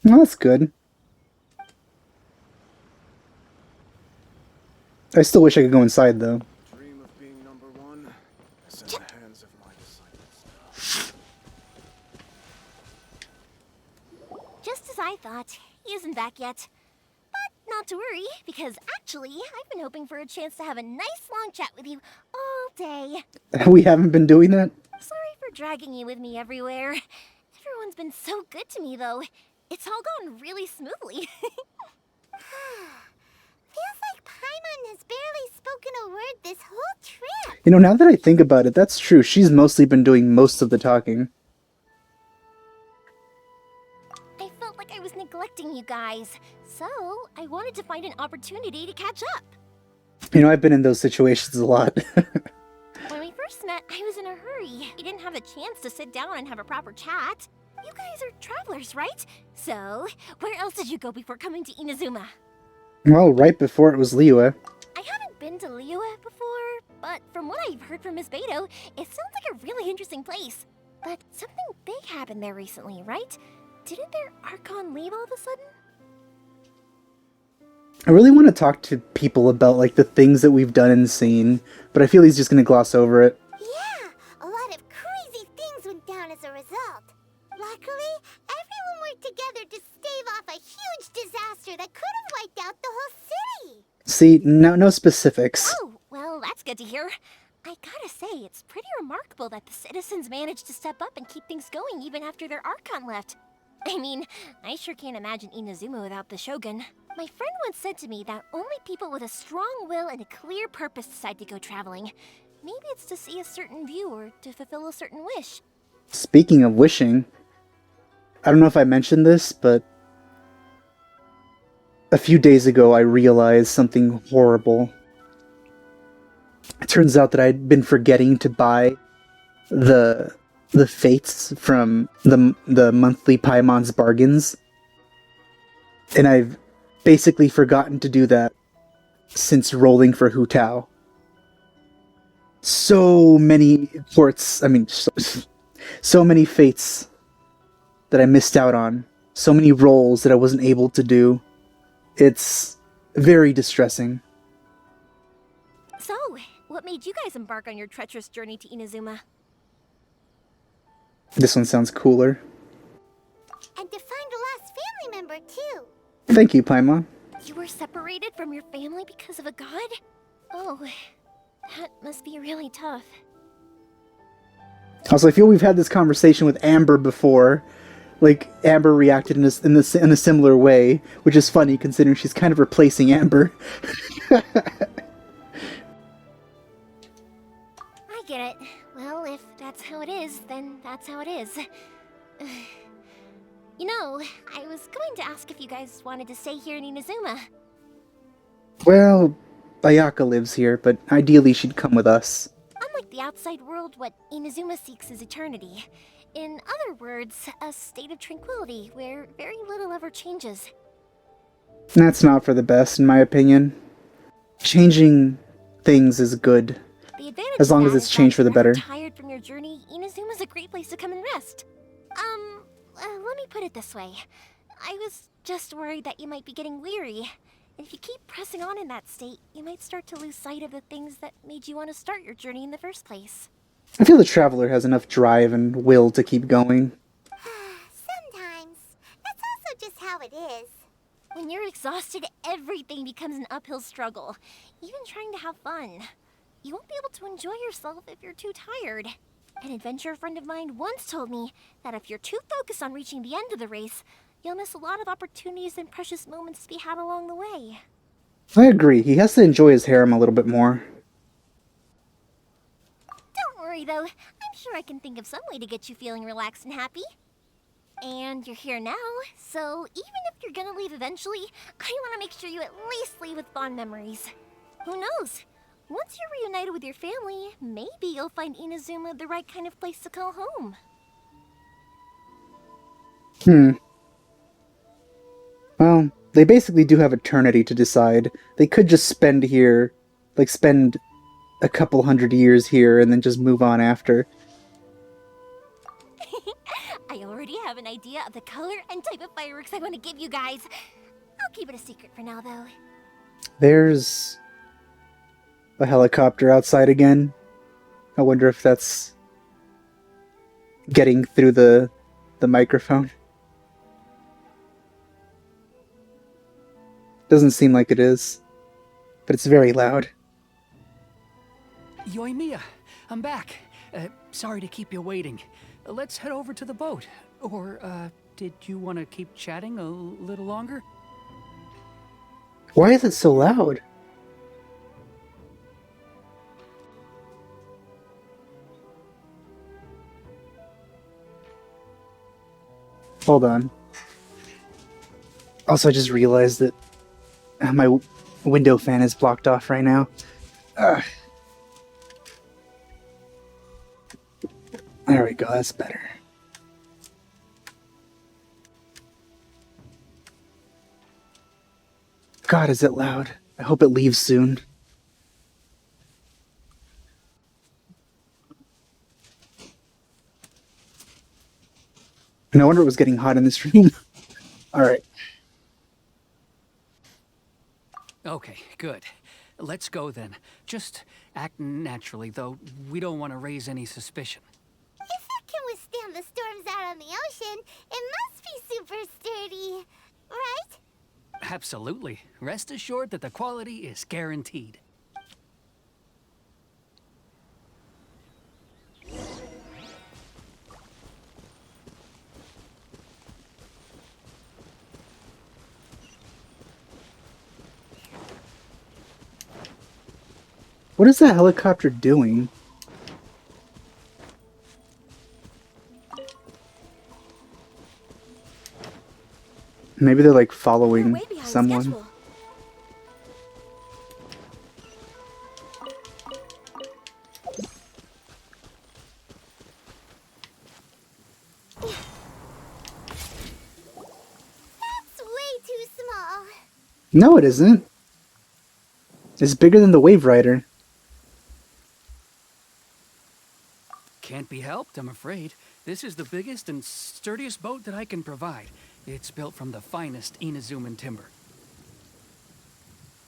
A: Well, that's good. I still wish I could go inside, though.
K: Dream of being number one is in the hands of my disciples.
B: Just as I thought, he isn't back yet. But not to worry, because actually, I've been hoping for a chance to have a nice long chat with you all day.
A: We haven't been doing that?
B: Sorry for dragging you with me everywhere. Everyone's been so good to me, though. It's all gone really smoothly.
C: Feels like Paimon has barely spoken a word this whole trip.
A: You know, now that I think about it, that's true. She's mostly been doing most of the talking.
B: I felt like I was neglecting you guys, so I wanted to find an opportunity to catch up.
A: You know, I've been in those situations a lot.
B: When we first met, I was in a hurry. We didn't have a chance to sit down and have a proper chat. You guys are travelers, right? So, where else did you go before coming to Inazuma?
A: Well, right before it was Liyue.
B: I haven't been to Liyue before, but from what I've heard from Miss Beto, it sounds like a really interesting place. But something big happened there recently, right? Didn't their Archon leave all of a sudden?
A: I really want to talk to people about, like, the things that we've done and seen, but I feel he's just going to gloss over it.
C: Yeah, a lot of crazy things went down as a result. Luckily, everyone worked together to stave off a huge disaster that could have wiped out the whole city.
A: See, no specifics.
B: Oh, well, that's good to hear. I gotta say, it's pretty remarkable that the citizens managed to step up and keep things going even after their Archon left. I mean, I sure can't imagine Inazuma without the Shogun. My friend once said to me that only people with a strong will and a clear purpose decide to go traveling. Maybe it's to see a certain view or to fulfill a certain wish.
A: Speaking of wishing, I don't know if I mentioned this, but a few days ago I realized something horrible. It turns out that I'd been forgetting to buy the fates from the monthly Paimon's bargains. And I've basically forgotten to do that since rolling for Hu Tao. So many ports, so many fates that I missed out on. So many roles that I wasn't able to do. It's very distressing.
B: So, what made you guys embark on your treacherous journey to Inazuma?
A: This one sounds cooler.
C: And to find a lost family member, too.
A: Thank you, Paimon.
B: You were separated from your family because of a god? Oh, that must be really tough.
A: Also, I feel we've had this conversation with Amber before. Like, Amber reacted in a similar way, which is funny considering she's kind of replacing Amber.
B: I get it. Well, if that's how it is, then that's how it is. You know, I was going to ask if you guys wanted to stay here in Inazuma.
A: Well, Ayaka lives here, but ideally she'd come with us.
B: Unlike the outside world, what Inazuma seeks is eternity. In other words, a state of tranquility where very little ever changes.
A: That's not for the best, in my opinion. Changing things is good.
B: The advantage
A: As long
B: of
A: as
B: that
A: it's
B: is
A: changed
B: that
A: for the
B: if you're
A: better.
B: tired from your journey, Inazuma's a great place to come and rest. Let me put it this way. I was just worried that you might be getting weary. And if you keep pressing on in that state, you might start to lose sight of the things that made you want to start your journey in the first place.
A: I feel the Traveler has enough drive and will to keep going.
C: Sometimes. That's also just how it is.
B: When you're exhausted, everything becomes an uphill struggle. Even trying to have fun. You won't be able to enjoy yourself if you're too tired. An adventure friend of mine once told me that if you're too focused on reaching the end of the race, you'll miss a lot of opportunities and precious moments to be had along the way.
A: I agree, he has to enjoy his harem a little bit more.
B: Don't worry though, I'm sure I can think of some way to get you feeling relaxed and happy. And you're here now, so even if you're gonna leave eventually, I want to make sure you at least leave with fond memories. Who knows? Once you're reunited with your family, maybe you'll find Inazuma the right kind of place to call home.
A: Well, they basically do have eternity to decide. They could just spend a couple 100 years here and then just move on after.
B: I already have an idea of the color and type of fireworks I want to give you guys. I'll keep it a secret for now, though.
A: There's a helicopter outside again. I wonder if that's getting through the microphone. Doesn't seem like it is, but it's very loud.
F: Yoimiya, I'm back. Sorry to keep you waiting. Let's head over to the boat. Or, did you want to keep chatting a little longer?
A: Why is it so loud? Hold on. Also, I just realized that my window fan is blocked off right now. There we go, that's better. God, is it loud? I hope it leaves soon. No wonder it was getting hot in this room. Alright.
F: Okay, good. Let's go then. Just act naturally, though. We don't want to raise any suspicion.
C: If it can withstand the storms out on the ocean, it must be super sturdy, right?
F: Absolutely. Rest assured that the quality is guaranteed.
A: What is that helicopter doing? Maybe they're like following
B: Way behind
A: someone.
B: schedule.
C: That's way too
A: No, it isn't. It's bigger than the Wave Rider.
F: Can't be helped, I'm afraid. This is the biggest and sturdiest boat that I can provide. It's built from the finest Inazuman timber.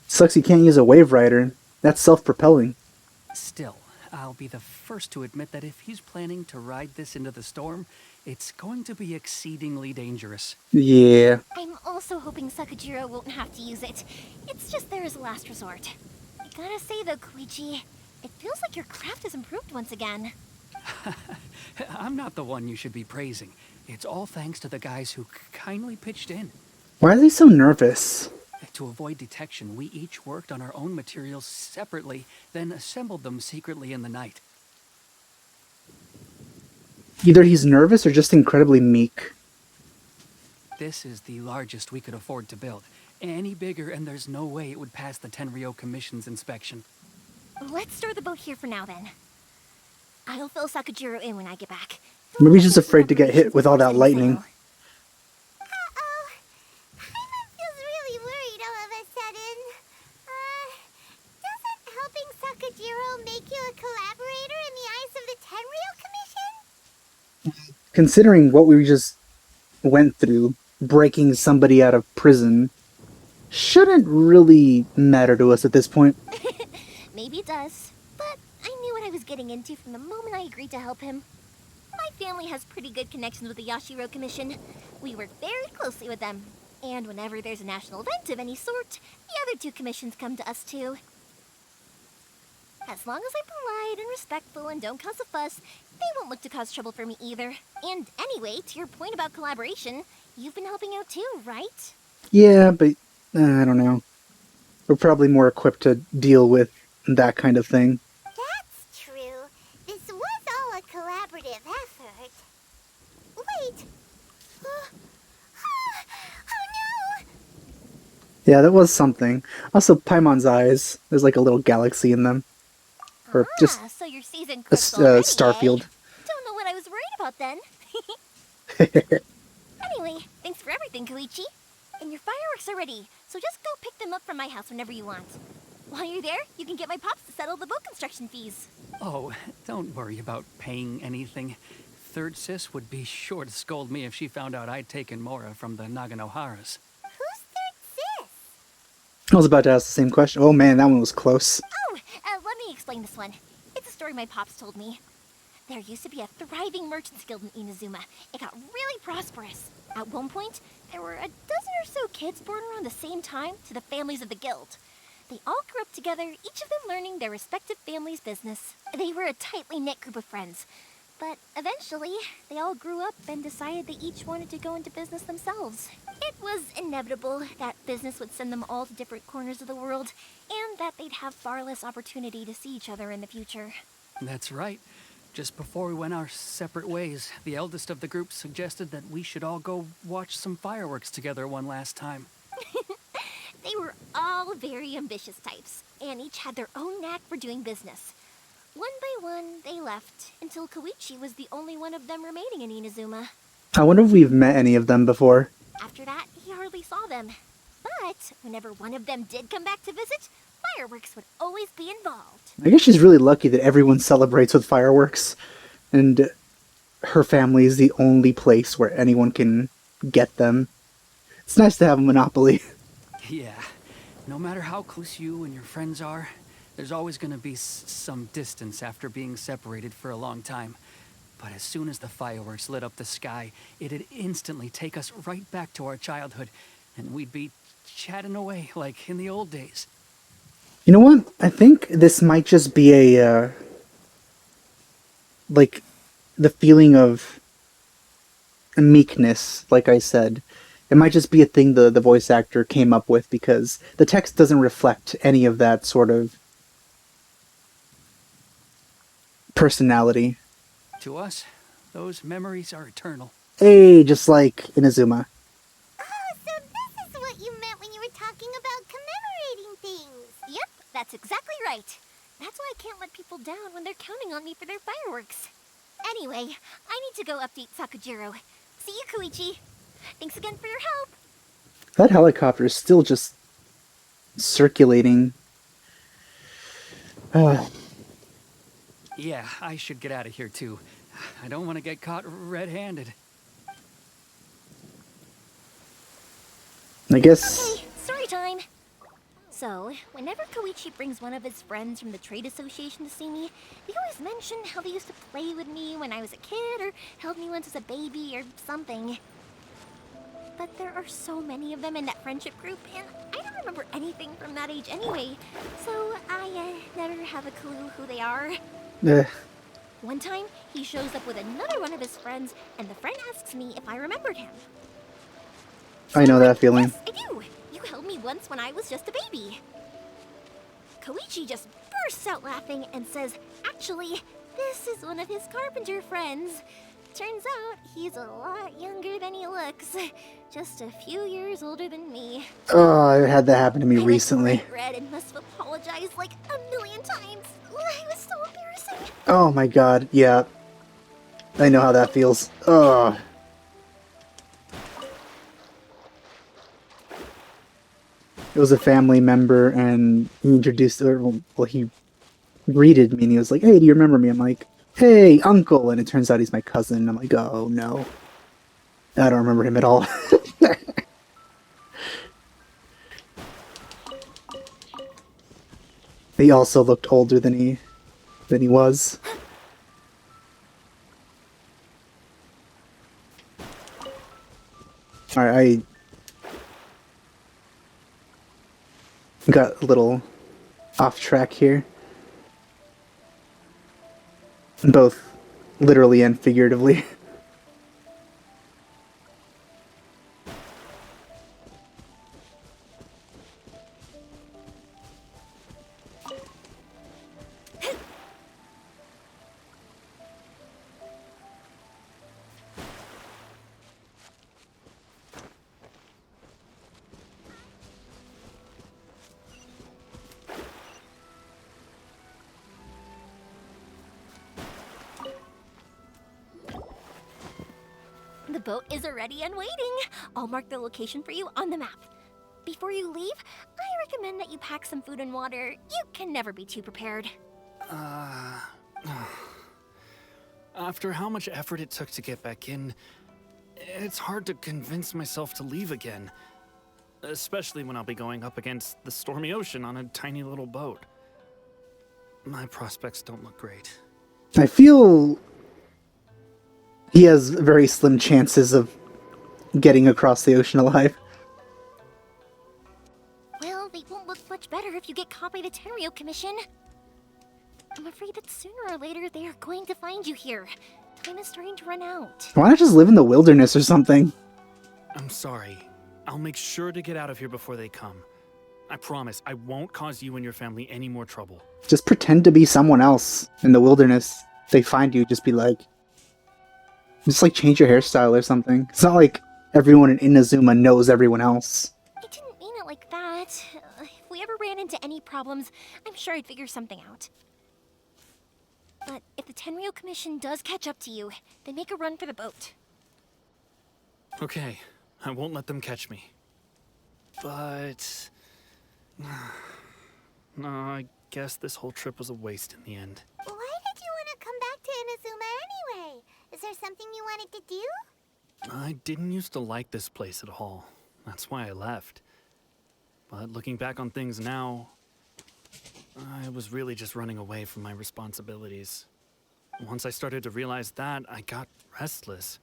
A: Sucks you can't use a Wave Rider. That's self-propelling.
F: Still, I'll be the first to admit that if he's planning to ride this into the storm, it's going to be exceedingly dangerous.
A: Yeah.
B: I'm also hoping Sakajiro won't have to use it. It's just there as a last resort. I gotta say though, Koichi, it feels like your craft has improved once again.
F: I'm not the one you should be praising. It's all thanks to the guys who kindly pitched in.
A: Why is he so nervous?
F: To avoid detection, we each worked on our own materials separately, then assembled them secretly in the night.
A: Either he's nervous or just incredibly meek.
F: This is the largest we could afford to build. Any bigger and there's no way it would pass the Tenryou Commission's inspection.
B: Let's store the boat here for now then. I'll fill Sakajiro in when I get back.
A: Maybe he's just afraid to get hit with all that lightning.
C: Uh-oh. Paimon feels really worried all of a sudden. Doesn't helping Sakajiro make you a collaborator in the eyes of the Tenryou Commission?
A: Considering what we just went through, breaking somebody out of prison, shouldn't really matter to us at this point.
B: Maybe it does, but I knew what I was getting into from the moment I agreed to help him. My family has pretty good connections with the Yashiro Commission. We work very closely with them, and whenever there's a national event of any sort, the other two commissions come to us too. As long as I'm polite and respectful and don't cause a fuss, they won't look to cause trouble for me either. And anyway, to your point about collaboration, you've been helping out too, right?
A: Yeah, but I don't know. We're probably more equipped to deal with that kind of thing.
C: That's true. This was all a collaborative effort. Wait. Oh no!
A: Yeah, that was something. Also, Paimon's eyes. There's like a little galaxy in them. Or just
B: So you're seasoned
A: a
B: crystal already,
A: Starfield.
B: Eh? Don't know what I was worried about then. Anyway, thanks for everything, Koichi. And your fireworks are ready, so just go pick them up from my house whenever you want. While you're there, you can get my pops to settle the boat construction fees.
F: Oh, don't worry about paying anything. Third Sis would be sure to scold me if she found out I'd taken Mora from the Naganoharas.
C: Who's Third Sis?
A: I was about to ask the same question. Oh man, that one was close.
B: Oh, let me explain this one. It's a story my pops told me. There used to be a thriving merchants guild in Inazuma. It got really prosperous. At one point, there were a dozen or so kids born around the same time to the families of the guild. They all grew up together, each of them learning their respective family's business. They were a tightly knit group of friends. But eventually, they all grew up and decided they each wanted to go into business themselves. It was inevitable that business would send them all to different corners of the world, and that they'd have far less opportunity to see each other in the future.
F: That's right. Just before we went our separate ways, the eldest of the group suggested that we should all go watch some fireworks together one last time.
B: They were all very ambitious types, and each had their own knack for doing business. One by one, they left, until Koichi was the only one of them remaining in Inazuma.
A: I wonder if we've met any of them before.
B: After that, he hardly saw them. But whenever one of them did come back to visit, fireworks would always be involved.
A: I guess she's really lucky that everyone celebrates with fireworks, and her family is the only place where anyone can get them. It's nice to have a monopoly.
F: Yeah, no matter how close you and your friends are, there's always going to be some distance after being separated for a long time. But as soon as the fireworks lit up the sky, it'd instantly take us right back to our childhood, and we'd be chatting away like in the old days.
A: You know what? I think this might just be a, like, the feeling of meekness, like I said. It might just be a thing the voice actor came up with, because the text doesn't reflect any of that sort of personality.
F: To us, those memories are eternal.
A: Hey, just like Inazuma.
C: Oh, so this is what you meant when you were talking about commemorating things.
B: Yep, that's exactly right. That's why I can't let people down when they're counting on me for their fireworks. Anyway, I need to go update Sakajiro. See you, Koichi. Thanks again for your help.
A: That helicopter is still just circulating.
F: Yeah, I should get out of here too. I don't want to get caught red-handed.
A: I guess.
B: Okay, story time. So, whenever Koichi brings one of his friends from the trade association to see me, they always mention how they used to play with me when I was a kid or held me once as a baby or something. But there are so many of them in that friendship group, and I don't remember anything from that age anyway, so I never have a clue who they are. One time, he shows up with another one of his friends, and the friend asks me if I remembered him.
A: I know that feeling.
B: Yes, I do. You held me once when I was just a baby. Koichi just bursts out laughing and says, actually, this is one of his carpenter friends. Turns out he's a lot younger than he looks. Just a few years older than me.
A: Oh, I had that happen to me recently.
B: I read and must have apologized like a million times. It was so embarrassing.
A: Oh my god, yeah. I know how that feels. Ugh. It was a family member, and he introduced, well, he greeted me, and he was like, "Hey, do you remember me?" I'm like, "Hey, uncle," and it turns out he's my cousin. I'm like, "Oh no, I don't remember him at all." He also looked older than he was. Alright, I got a little off track here. Both literally and figuratively.
B: The boat is ready and waiting. I'll mark the location for you on the map. Before you leave, I recommend that you pack some food and water. You can never be too prepared.
E: After how much effort it took to get back in, it's hard to convince myself to leave again. Especially when I'll be going up against the stormy ocean on a tiny little boat. My prospects don't look great.
A: I feel he has very slim chances of getting across the ocean alive.
B: Well, they won't look much better if you get caught by the Tenryou Commission. I'm afraid that sooner or later they are going to find you here. Time is starting to run out.
A: Why not just live in the wilderness or something?
E: I'm sorry. I'll make sure to get out of here before they come. I promise I won't cause you and your family any more trouble.
A: Just pretend to be someone else in the wilderness. If they find you, just be like... Just like change your hairstyle or something. It's not like everyone in Inazuma knows everyone else.
B: I didn't mean it like that. If we ever ran into any problems, I'm sure I'd figure something out. But if the Tenryou Commission does catch up to you, then make a run for the boat.
E: Okay, I won't let them catch me. But... no, I guess this whole trip was a waste in the end.
C: Why did you want to come back to Inazuma anyway? Is there something you wanted to do?
E: I didn't used to like this place at all. That's why I left. But looking back on things now, I was really just running away from my responsibilities. Once I started to realize that, I got restless.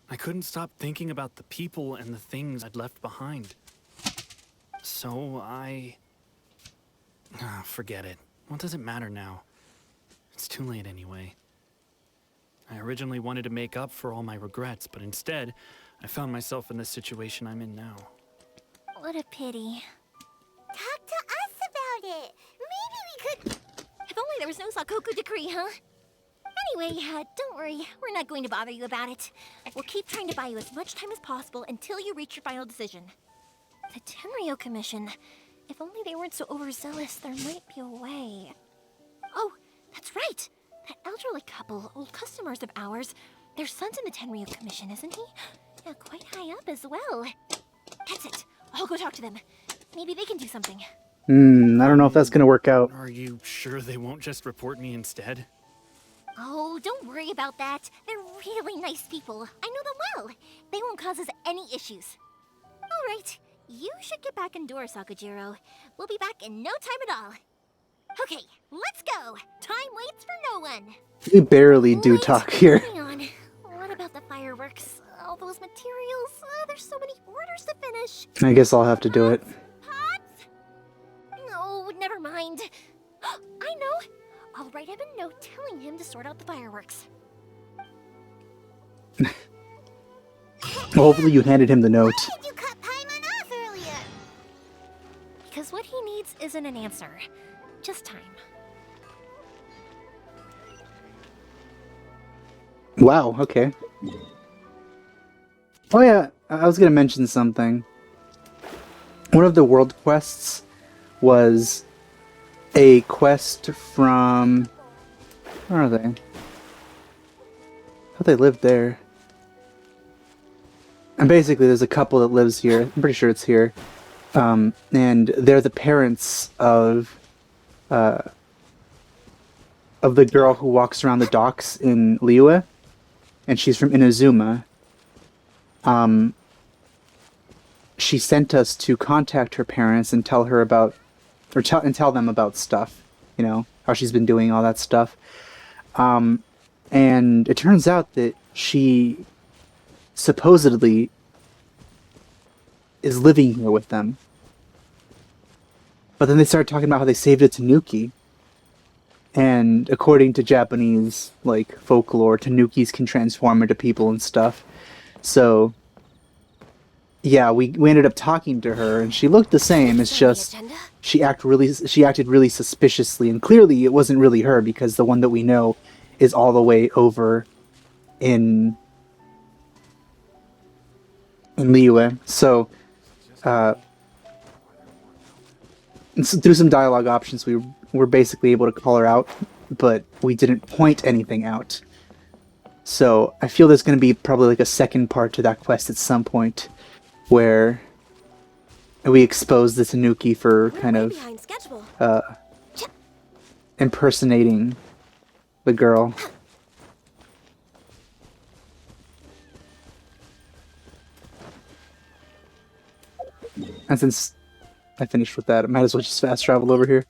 E: I couldn't stop thinking about the people and the things I'd left behind. So forget it. What does it matter now? It's too late anyway. I originally wanted to make up for all my regrets, but instead, I found myself in the situation I'm in now.
B: What a pity.
C: Talk to us about it. Maybe we could...
B: If only there was no Sakoku decree, huh? Anyway, don't worry. We're not going to bother you about it. We'll keep trying to buy you as much time as possible until you reach your final decision. The Tenryou Commission. If only they weren't so overzealous, there might be a way. Oh, that's right! That elderly couple, old customers of ours, their son's in the Tenryou Commission, isn't he? Yeah, quite high up as well. That's it. I'll go talk to them. Maybe they can do something.
A: I don't know if that's gonna work out.
E: Are you sure they won't just report me instead?
B: Oh, don't worry about that. They're really nice people. I know them well. They won't cause us any issues. All right, you should get back indoors, Sakajiro. We'll be back in no time at all. Okay, let's go. Time waits for no one.
A: We barely do
B: Wait,
A: talk here.
B: hang on. What about the fireworks? All those materials? There's so many orders to finish.
A: I guess I'll have to do it.
B: Pots? No, never mind. I know. I'll write him a note telling him to sort out the fireworks.
A: Hopefully you handed him the note.
C: Why did you cut Paimon off earlier?
B: Because what he needs isn't an answer, just time.
A: Wow, okay. Oh yeah, I was gonna mention something. One of the world quests was a quest from... Where are they? I thought they lived there. And basically there's a couple that lives here. I'm pretty sure it's here. And they're the parents of the girl who walks around the docks in Liyue. And she's from Inazuma. She sent us to contact her parents and tell her about, or tell them about stuff, you know, how she's been doing all that stuff. And it turns out that she supposedly is living here with them. But then they started talking about how they saved a Tanuki. And according to Japanese, like, folklore, Tanukis can transform into people and stuff. So, yeah, we ended up talking to her, and she looked the same. It's just she acted really suspiciously, and clearly it wasn't really her, because the one that we know is all the way over in Liyue. So, through some dialogue options, we were basically able to call her out, but we didn't point anything out. So I feel there's going to be probably like a second part to that quest at some point, where we expose the Tanuki for kind of impersonating the girl. And since I finished with that, I might as well just fast travel over here.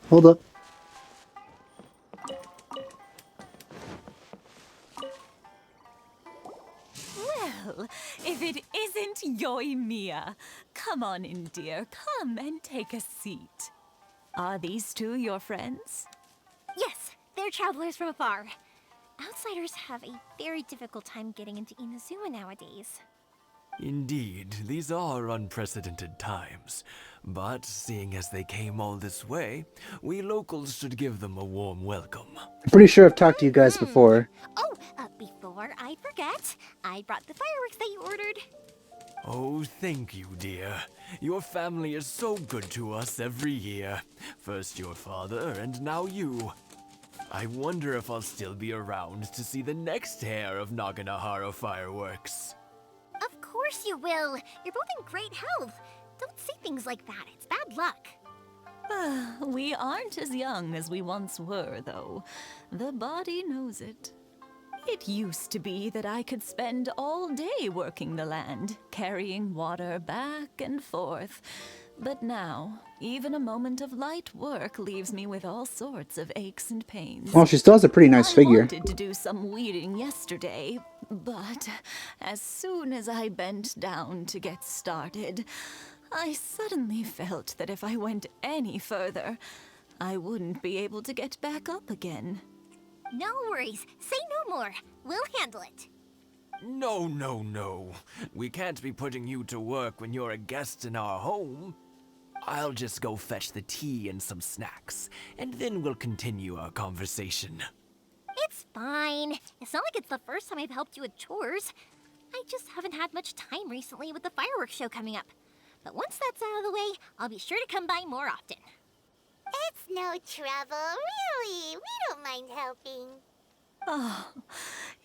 A: Hold up.
L: Well, if it isn't Yoimiya. Come on in, dear. Come and take a seat. Are these two your friends?
B: Yes, they're travelers from afar. Outsiders have a very difficult time getting into Inazuma nowadays.
M: Indeed, these are unprecedented times. But seeing as they came all this way, we locals should give them a warm welcome.
A: I'm pretty sure I've talked to you guys before.
B: Oh, before I forget, I brought the fireworks that you ordered.
M: Oh, thank you, dear. Your family is so good to us every year. First your father, and now you. I wonder if I'll still be around to see the next hair of Naganohara fireworks.
B: Of course you will. You're both in great health. Don't say things like that. It's bad luck.
L: We aren't as young as we once were, though. The body knows it. It used to be that I could spend all day working the land, carrying water back and forth. But now, even a moment of light work leaves me with all sorts of aches and pains.
A: Well, she still has a pretty nice figure.
L: I wanted to do some weeding yesterday, but as soon as I bent down to get started, I suddenly felt that if I went any further, I wouldn't be able to get back up again.
B: No worries. Say no more. We'll handle it.
M: No. We can't be putting you to work when you're a guest in our home. I'll just go fetch the tea and some snacks, and then we'll continue our conversation.
B: It's fine. It's not like it's the first time I've helped you with chores. I just haven't had much time recently with the fireworks show coming up. But once that's out of the way, I'll be sure to come by more often.
C: It's no trouble, really. We don't mind helping.
L: Oh,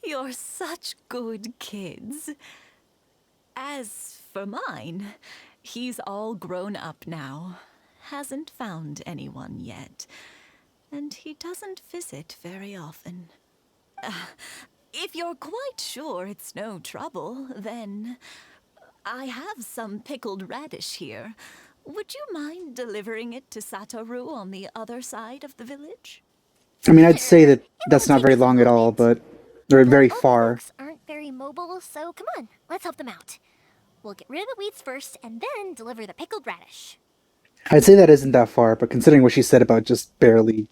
L: you're such good kids. As for mine, he's all grown up now. Hasn't found anyone yet. And he doesn't visit very often. If you're quite sure it's no trouble, then I have some pickled radish here. Would you mind delivering it to Satoru on the other side of the village?
A: I mean, I'd say that that's not very long at all, but they're very
B: All the
A: far.
B: folks aren't very mobile, so come on, let's help them out. We'll get rid of the weeds first, and then deliver the pickled radish.
A: I'd say that isn't that far, but considering what she said about just barely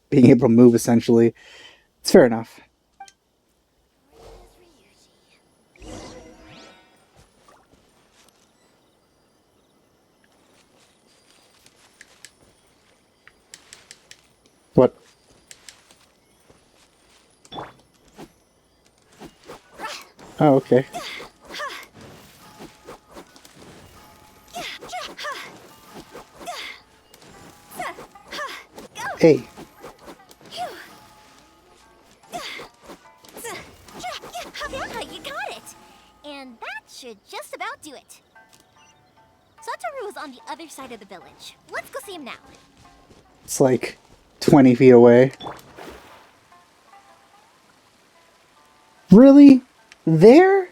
A: being able to move, essentially, it's fair enough. What? Oh, okay. Hey.
B: Yeah, you got it! And that should just about do it. Satoru is on the other side of the village. Let's go see him now.
A: It's like 20 feet away. Really? There?
B: Hey,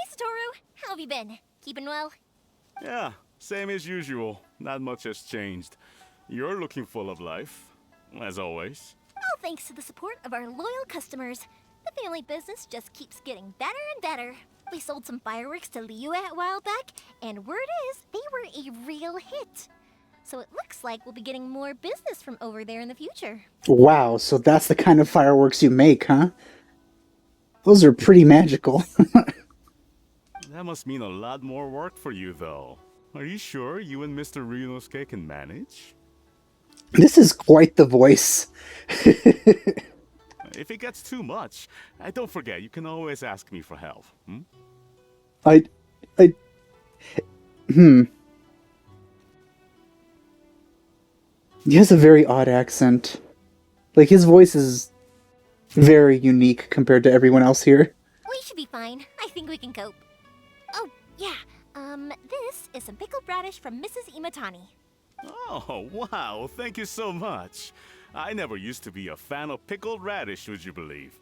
B: Satoru! How have you been? Keeping well?
N: Yeah, same as usual. Not much has changed. You're looking full of life, as always.
B: All thanks to the support of our loyal customers. The family business just keeps getting better and better. We sold some fireworks to Liu a while back, and word is they were a real hit. So it looks like we'll be getting more business from over there in the future.
A: Wow, so that's the kind of fireworks you make, huh? Those are pretty magical.
N: That must mean a lot more work for you, though. Are you sure you and Mr. Ryunosuke can manage?
A: This is quite the voice.
N: If it gets too much, don't forget, you can always ask me for help.
A: He has a very odd accent. Like, his voice is very unique compared to everyone else here.
B: We should be fine. I think we can cope. Oh, yeah. This is some pickled radish from Mrs. Imatani.
N: Oh, wow, thank you so much. I never used to be a fan of pickled radish, would you believe?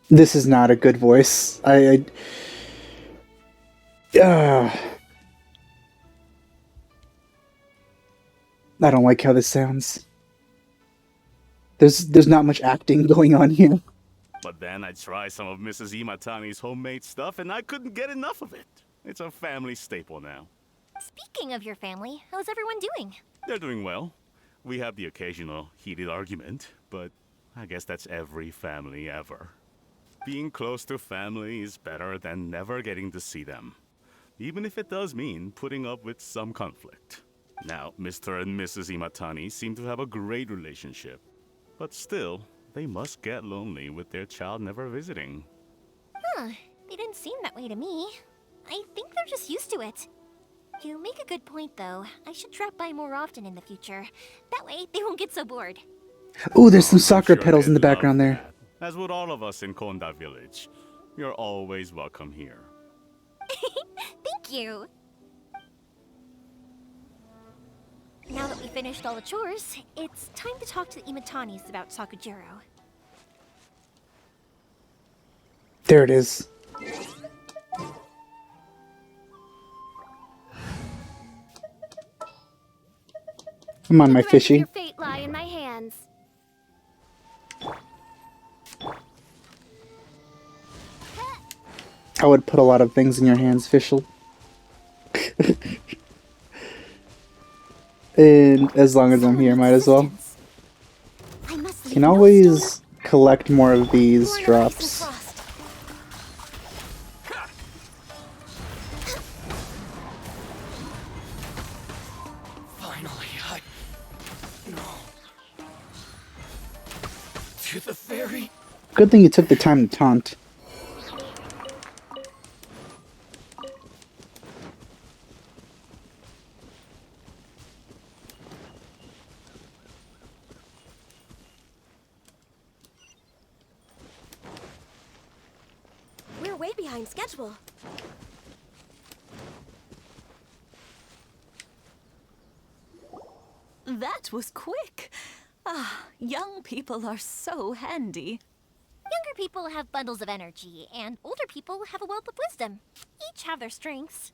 A: This is not a good voice. I don't like how this sounds. There's not much acting going on here.
N: But then I tried some of Mrs. Imatani's homemade stuff and I couldn't get enough of it. It's a family staple now.
B: Speaking of your family, how's everyone doing?
N: They're doing well. We have the occasional heated argument, but I guess that's every family ever. Being close to family is better than never getting to see them, even if it does mean putting up with some conflict. Now, Mr. and Mrs. Imatani seem to have a great relationship, but still, they must get lonely with their child never visiting.
B: Huh, they didn't seem that way to me. I think they're just used to it. You make a good point, though. I should drop by more often in the future. That way, they won't get so bored.
A: Ooh, there's some soccer pedals in the background there.
N: As would all of us in Konda Village. You're always welcome here.
B: Thank you. Now that we finished all the chores, it's time to talk to the Imatanis about Sakujiro.
A: There it is. Come on, my fishy.
C: Your fate lie in my hands.
A: I would put a lot of things in your hands, Fischl. And as long as I'm here, might as well. Can always collect more of these drops.
M: Finally, No. To the ferry.
A: Good thing you took the time to taunt.
O: time schedule.
L: That was quick. Ah, young people are so handy.
B: Younger people have bundles of energy, and older people have a wealth of wisdom. Each have their strengths.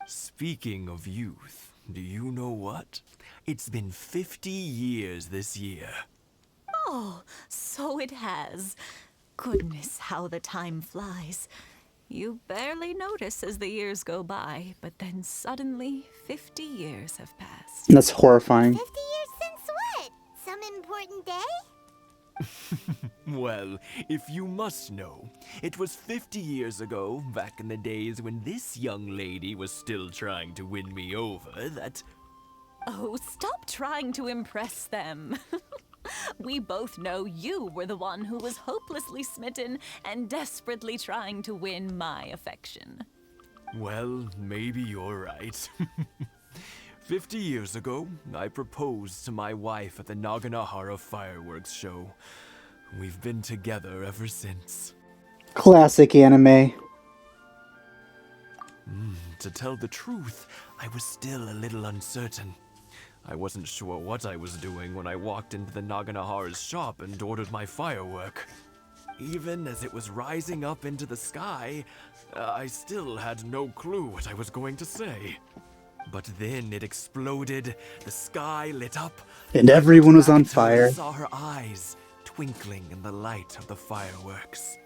M: Speaking of youth, do you know what? It's been 50 years this year.
L: Oh, so it has. Goodness, how the time flies. You barely notice as the years go by, but then suddenly 50 years have passed.
A: That's horrifying.
C: 50 years since what? Some important day?
M: Well, if you must know, it was 50 years ago, back in the days when this young lady was still trying to win me over, that...
L: Oh, stop trying to impress them. We both know you were the one who was hopelessly smitten and desperately trying to win my affection.
M: Well, maybe you're right. 50 years ago, I proposed to my wife at the Naganahara fireworks show. We've been together ever since.
A: Classic anime.
M: To tell the truth, I was still a little uncertain. I wasn't sure what I was doing when I walked into the Naganahara's shop and ordered my firework. Even as it was rising up into the sky, I still had no clue what I was going to say. But then it exploded, the sky lit up,
A: And everyone was on
M: I
A: fire.
M: saw her eyes twinkling in the light of the fireworks.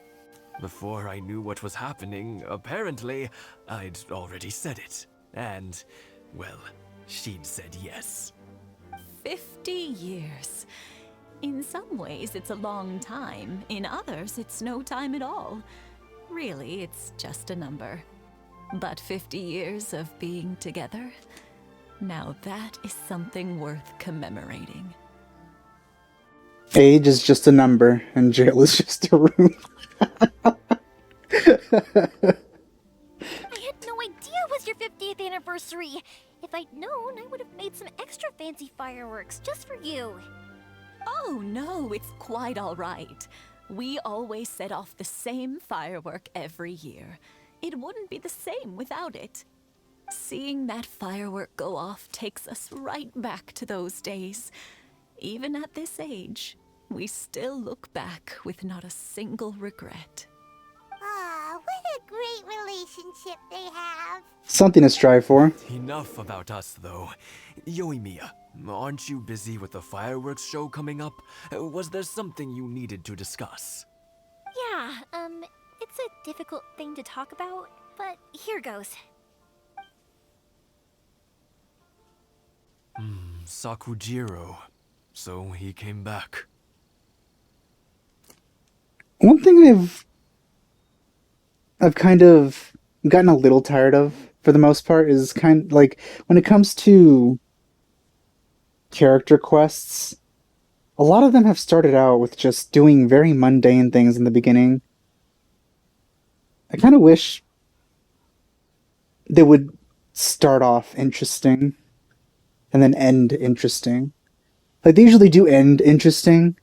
M: Before I knew what was happening, apparently, I'd already said it. And, well, she'd said yes.
L: 50 years. In some ways, it's a long time. In others, it's no time at all. Really, it's just a number. But 50 years of being together? Now that is something worth commemorating.
A: Age is just a number, and jail is just a room.
B: I had no idea it was your 50th anniversary. If I'd known, I would have made some extra fancy fireworks just for you.
L: Oh no, it's quite all right. We always set off the same firework every year. It wouldn't be the same without it. Seeing that firework go off takes us right back to those days. Even at this age, we still look back with not a single regret.
C: Aw, what a great relationship they have.
A: Something to strive for.
M: Enough about us, though. Yoimiya, aren't you busy with the fireworks show coming up? Was there something you needed to discuss?
B: Yeah, it's a difficult thing to talk about, but here goes.
M: Sakujiro. So he came back.
A: One thing I've kind of gotten a little tired of, for the most part, is kind like when it comes to character quests, a lot of them have started out with just doing very mundane things in the beginning. I kind of wish they would start off interesting and then end interesting. Like, they usually do end interesting,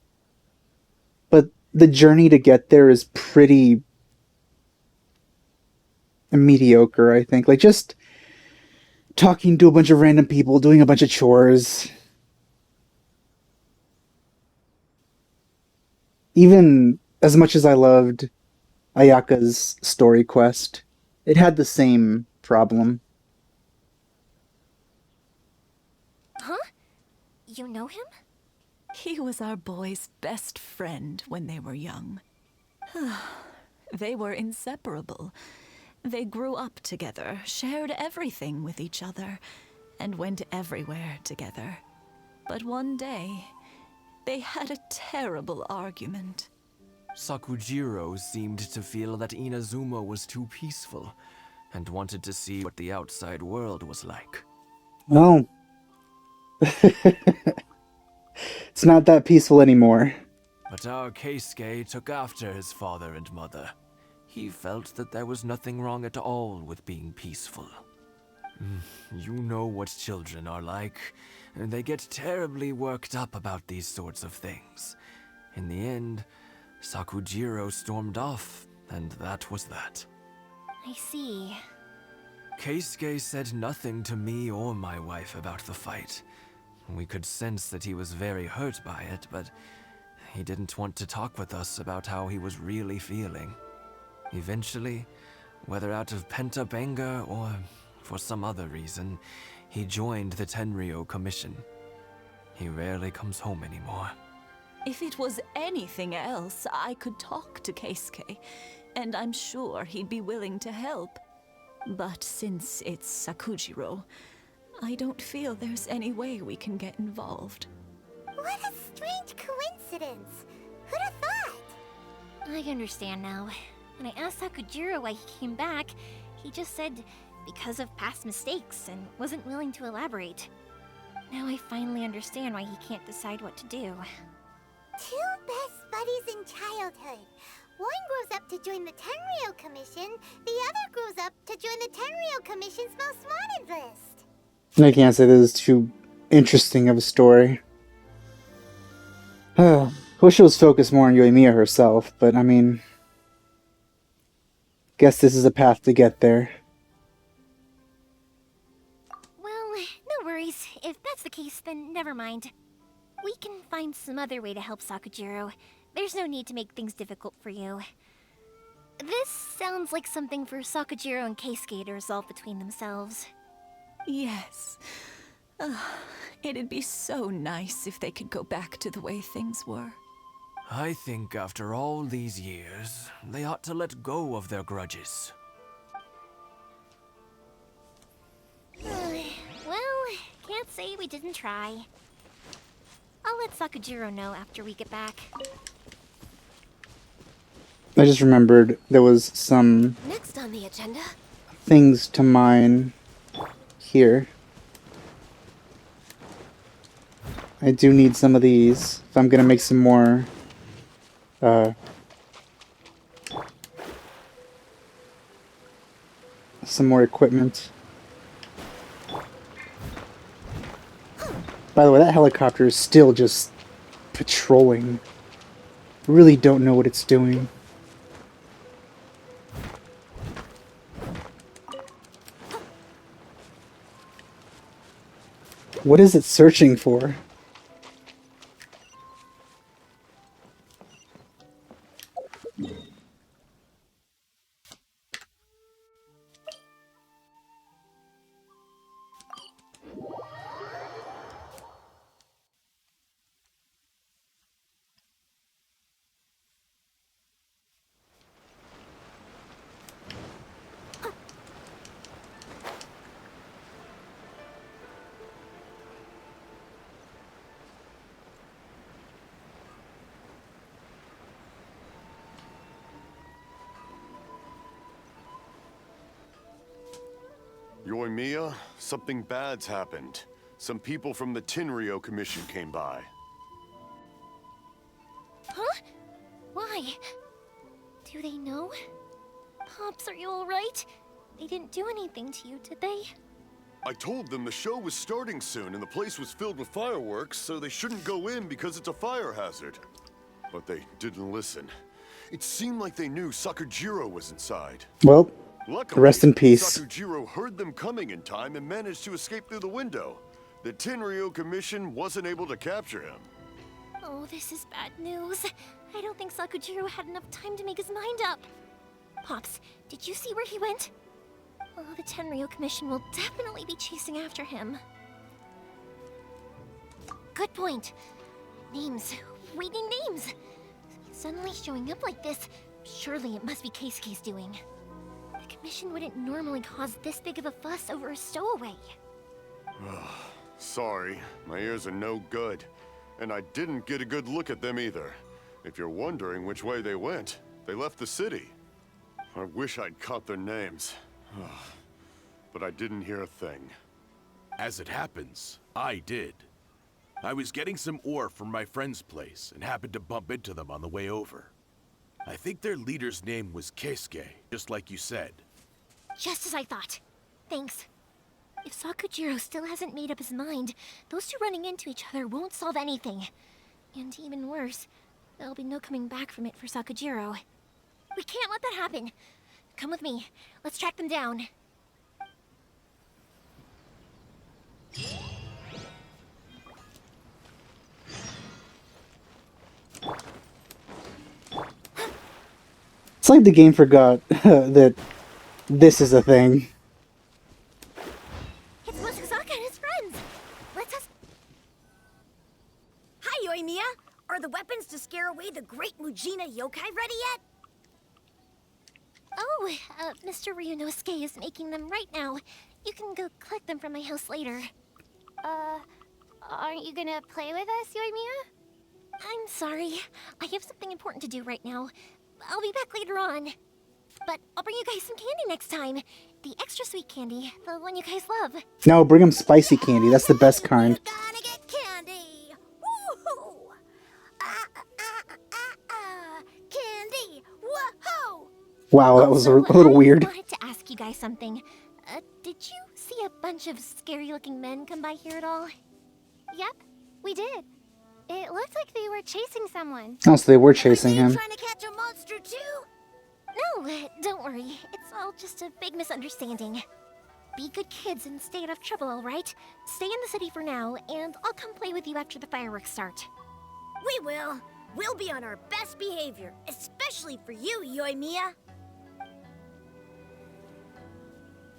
A: but the journey to get there is pretty mediocre, I think. Like, just talking to a bunch of random people, doing a bunch of chores. Even as much as I loved Ayaka's story quest, it had the same problem.
B: Huh? You know him?
L: He was our boy's best friend when they were young. They were inseparable. They grew up together, shared everything with each other, and went everywhere together. But one day, they had a terrible argument.
M: Sakujiro seemed to feel that Inazuma was too peaceful, and wanted to see what the outside world was like.
A: Well, it's not that peaceful anymore.
M: But our Keisuke took after his father and mother. He felt that there was nothing wrong at all with being peaceful. You know what children are like. They get terribly worked up about these sorts of things. In the end, Sakujiro stormed off, and that was that.
B: I see.
M: Keisuke said nothing to me or my wife about the fight. We could sense that he was very hurt by it, but he didn't want to talk with us about how he was really feeling. Eventually, whether out of pent-up anger or for some other reason, he joined the Tenryou Commission. He rarely comes home anymore.
L: If it was anything else, I could talk to Keisuke, and I'm sure he'd be willing to help. But since it's Sakujiro, I don't feel there's any way we can get involved.
C: What a strange coincidence. Who'd have thought?
B: I understand now. When I asked Sakujiro why he came back, he just said because of past mistakes and wasn't willing to elaborate. Now I finally understand why he can't decide what to do.
C: Two best buddies in childhood. One grows up to join the Tenryou Commission, the other grows up to join the Tenryou Commission's most wanted list.
A: I can't say this is too interesting of a story. Wish it was focused more on Yoimiya herself, but I mean, guess this is a path to get there.
B: Well, no worries. If that's the case, then never mind. We can find some other way to help Sakujiro. There's no need to make things difficult for you. This sounds like something for Sakujiro and Keisuke to resolve between themselves.
L: Yes. It'd be so nice if they could go back to the way things were.
M: I think after all these years, they ought to let go of their grudges.
B: Well, can't say we didn't try. I'll let Sakujiro know after we get back.
A: I just remembered there was some
B: Next on the agenda.
A: things to mine here. I do need some of these if I'm gonna make some more equipment. By the way, that helicopter is still just patrolling. Really don't know what it's doing. What is it searching for?
D: Yoimiya, something bad's happened. Some people from the Tenryou Commission came by.
B: Huh? Why? Do they know? Pops, are you alright? They didn't do anything to you, did they?
D: I told them the show was starting soon and the place was filled with fireworks, so they shouldn't go in because it's a fire hazard. But they didn't listen. It seemed like they knew Sakujiro was inside.
A: Well,
D: Luckily,
A: rest in peace.
D: Sakujiro heard them coming in time and managed to escape through the window. The Tenryou Commission wasn't able to capture him.
B: Oh, this is bad news. I don't think Sakujiro had enough time to make his mind up. Pops, did you see where he went? Oh, the Tenryou Commission will definitely be chasing after him. Good point. Names. We need names. Suddenly showing up like this, surely it must be Keisuke's doing. The Commission wouldn't normally cause this big of a fuss over a stowaway.
D: Sorry, my ears are no good. And I didn't get a good look at them either. If you're wondering which way they went, they left the city. I wish I'd caught their names. But I didn't hear a thing.
H: As it happens, I did. I was getting some ore from my friend's place and happened to bump into them on the way over. I think their leader's name was Keisuke, just like you said.
B: Just as I thought. Thanks. If Sakujiro still hasn't made up his mind, those two running into each other won't solve anything. And even worse, there'll be no coming back from it for Sakujiro. We can't let that happen. come with me. Let's track them down.
A: It's like the game forgot that this is a thing.
B: It's Mochizaka and his friends. Let's us.
O: Hi, Yoimiya. Are the weapons to scare away the great Mujina yokai ready yet?
B: Oh, Mr. Ryunosuke is making them right now. You can go collect them from my house later.
C: Aren't you gonna play with us, Yoimiya?
B: I'm sorry. I have something important to do right now. I'll be back later on. But I'll bring you guys some candy next time. The extra sweet candy, the one you guys love.
A: No, bring him spicy candy. That's the best kind.
O: Gonna get candy! Woohoo! Candy! Woohoo!
A: Wow, that was a little weird.
B: I wanted to ask you guys something. Did you see a bunch of scary-looking men come by here at all?
C: Yep, we did. It looked like they were chasing someone.
A: Oh, so they were chasing him.
O: Trying to catch a monster too?
B: No, don't worry. It's all just a big misunderstanding. Be good kids and stay out of trouble, alright? Stay in the city for now, and I'll come play with you after the fireworks start.
O: We will. We'll be on our best behavior, especially for you, Yoimiya.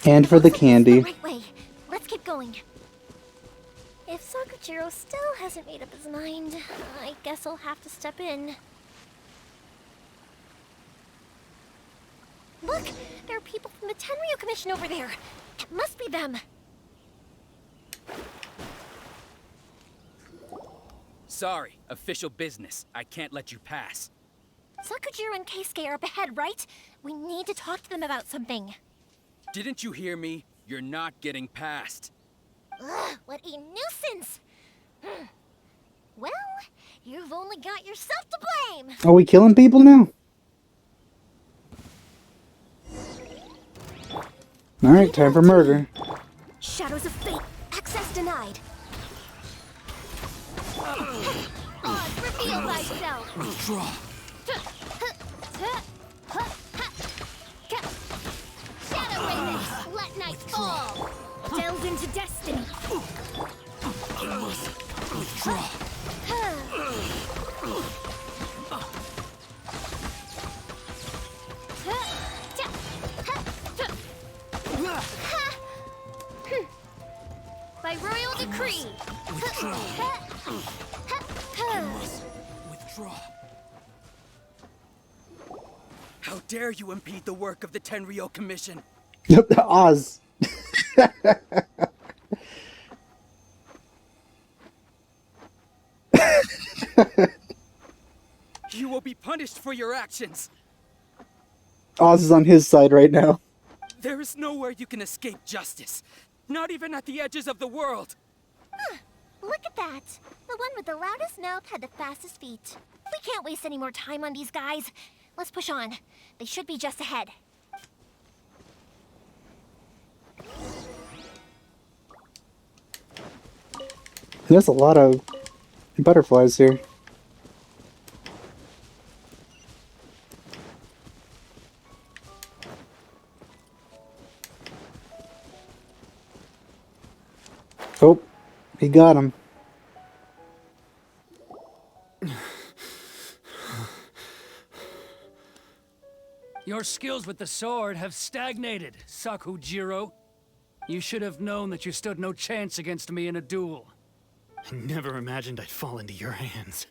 A: And for the candy.
B: Right way. Let's keep going. If Sakujiro still hasn't made up his mind, I guess I'll have to step in. Look! There are people from the Tenryu Commission over there! It must be them!
G: Sorry, official business. I can't let you pass.
B: Sakujiro and Keisuke are up ahead, right? We need to talk to them about something.
G: Didn't you hear me? You're not getting past.
B: Ugh, what a nuisance! Well, you've only got yourself to blame!
A: Are we killing people now? Alright, time for murder.
O: Shadows of fate. Access denied.
C: Oz, reveal thyself!
E: Withdraw.
C: Shadow Raven, let night fall!
O: Delve into destiny.
E: I must withdraw.
C: By royal decree!
E: Withdraw. I must withdraw.
G: How dare you impede the work of the Tenryo Commission?
A: Oz.
G: You will be punished for your actions.
A: Oz is on his side right now.
G: There is nowhere you can escape justice. Not even at the edges of the world.
B: Look at that! The one with the loudest mouth had the fastest feet. We can't waste any more time on these guys. Let's push on. They should be just ahead.
A: There's a lot of butterflies here. Oh, he got him.
F: Your skills with the sword have stagnated, Sakujiro. You should have known that you stood no chance against me in a duel.
E: I never imagined I'd fall into your hands.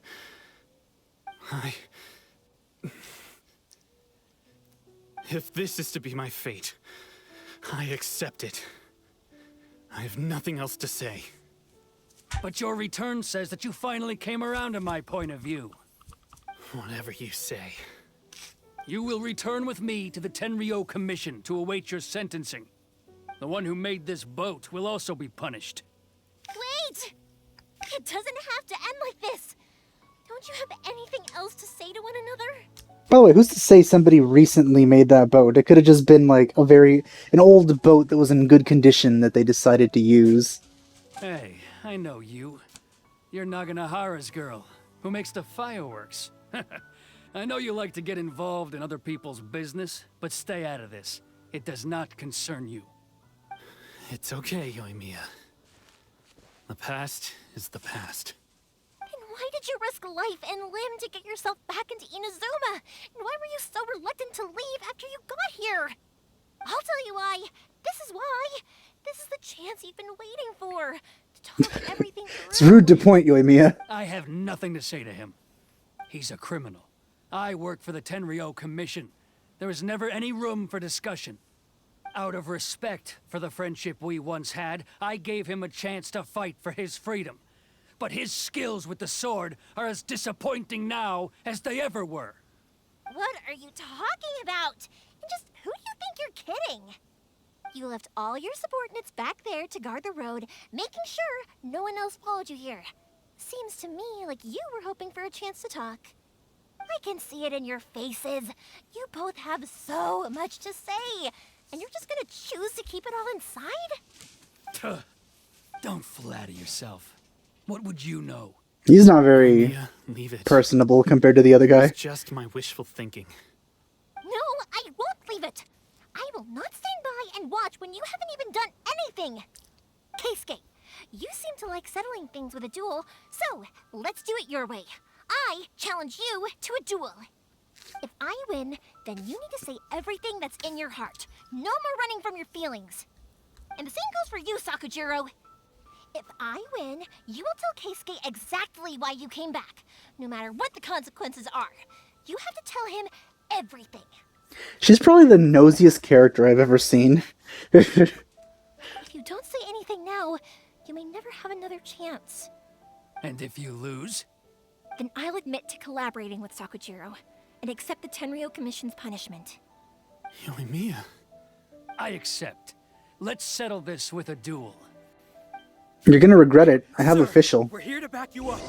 E: If this is to be my fate, I accept it. I have nothing else to say.
F: But your return says that you finally came around to my point of view.
E: Whatever you say.
F: You will return with me to the Tenryo Commission to await your sentencing. The one who made this boat will also be punished.
B: Wait! It doesn't have to end like this! Don't you have anything else to say to one another?
A: By the way, who's to say somebody recently made that boat? It could have just been like an old boat that was in good condition that they decided to use.
F: Hey, I know you. You're Naganahara's girl, who makes the fireworks. I know you like to get involved in other people's business, but stay out of this. It does not concern you.
E: It's okay, Yoimiya. The past is the past.
B: And why did you risk life and limb to get yourself back into Inazuma? And why were you so reluctant to leave after you got here? I'll tell you why. This is why. This is the chance you've been waiting for. To talk everything through.
A: It's rude to point, Yoimiya.
F: I have nothing to say to him. He's a criminal. I work for the Tenryou Commission. There is never any room for discussion. Out of respect for the friendship we once had, I gave him a chance to fight for his freedom. But his skills with the sword are as disappointing now as they ever were.
B: What are you talking about? And just who do you think you're kidding? You left all your subordinates back there to guard the road, making sure no one else followed you here. Seems to me like you were hoping for a chance to talk. I can see it in your faces. You both have so much to say, and you're just gonna choose to keep it all inside?
F: Don't flatter yourself. What would you know?
A: He's not very
E: Yeah, leave it.
A: personable compared to the other guy.
E: It's just my wishful thinking.
B: No, I won't leave it. I will not stand by and watch when you haven't even done anything. Keisuke, you seem to like settling things with a duel, so let's do it your way. I challenge you to a duel. If I win, then you need to say everything that's in your heart. No more running from your feelings. And the same goes for you, Sakujiro. If I win, you will tell Keisuke exactly why you came back, no matter what the consequences are. You have to tell him everything.
A: She's probably the nosiest character I've ever seen.
B: If you don't say anything now, you may never have another chance.
F: And if you lose?
B: Then I'll admit to collaborating with Sakujiro and accept the Tenryou Commission's punishment.
E: Yoimiya.
F: I accept. Let's settle this with a duel.
A: You're gonna regret it. I have official.
I: We're here to back you up.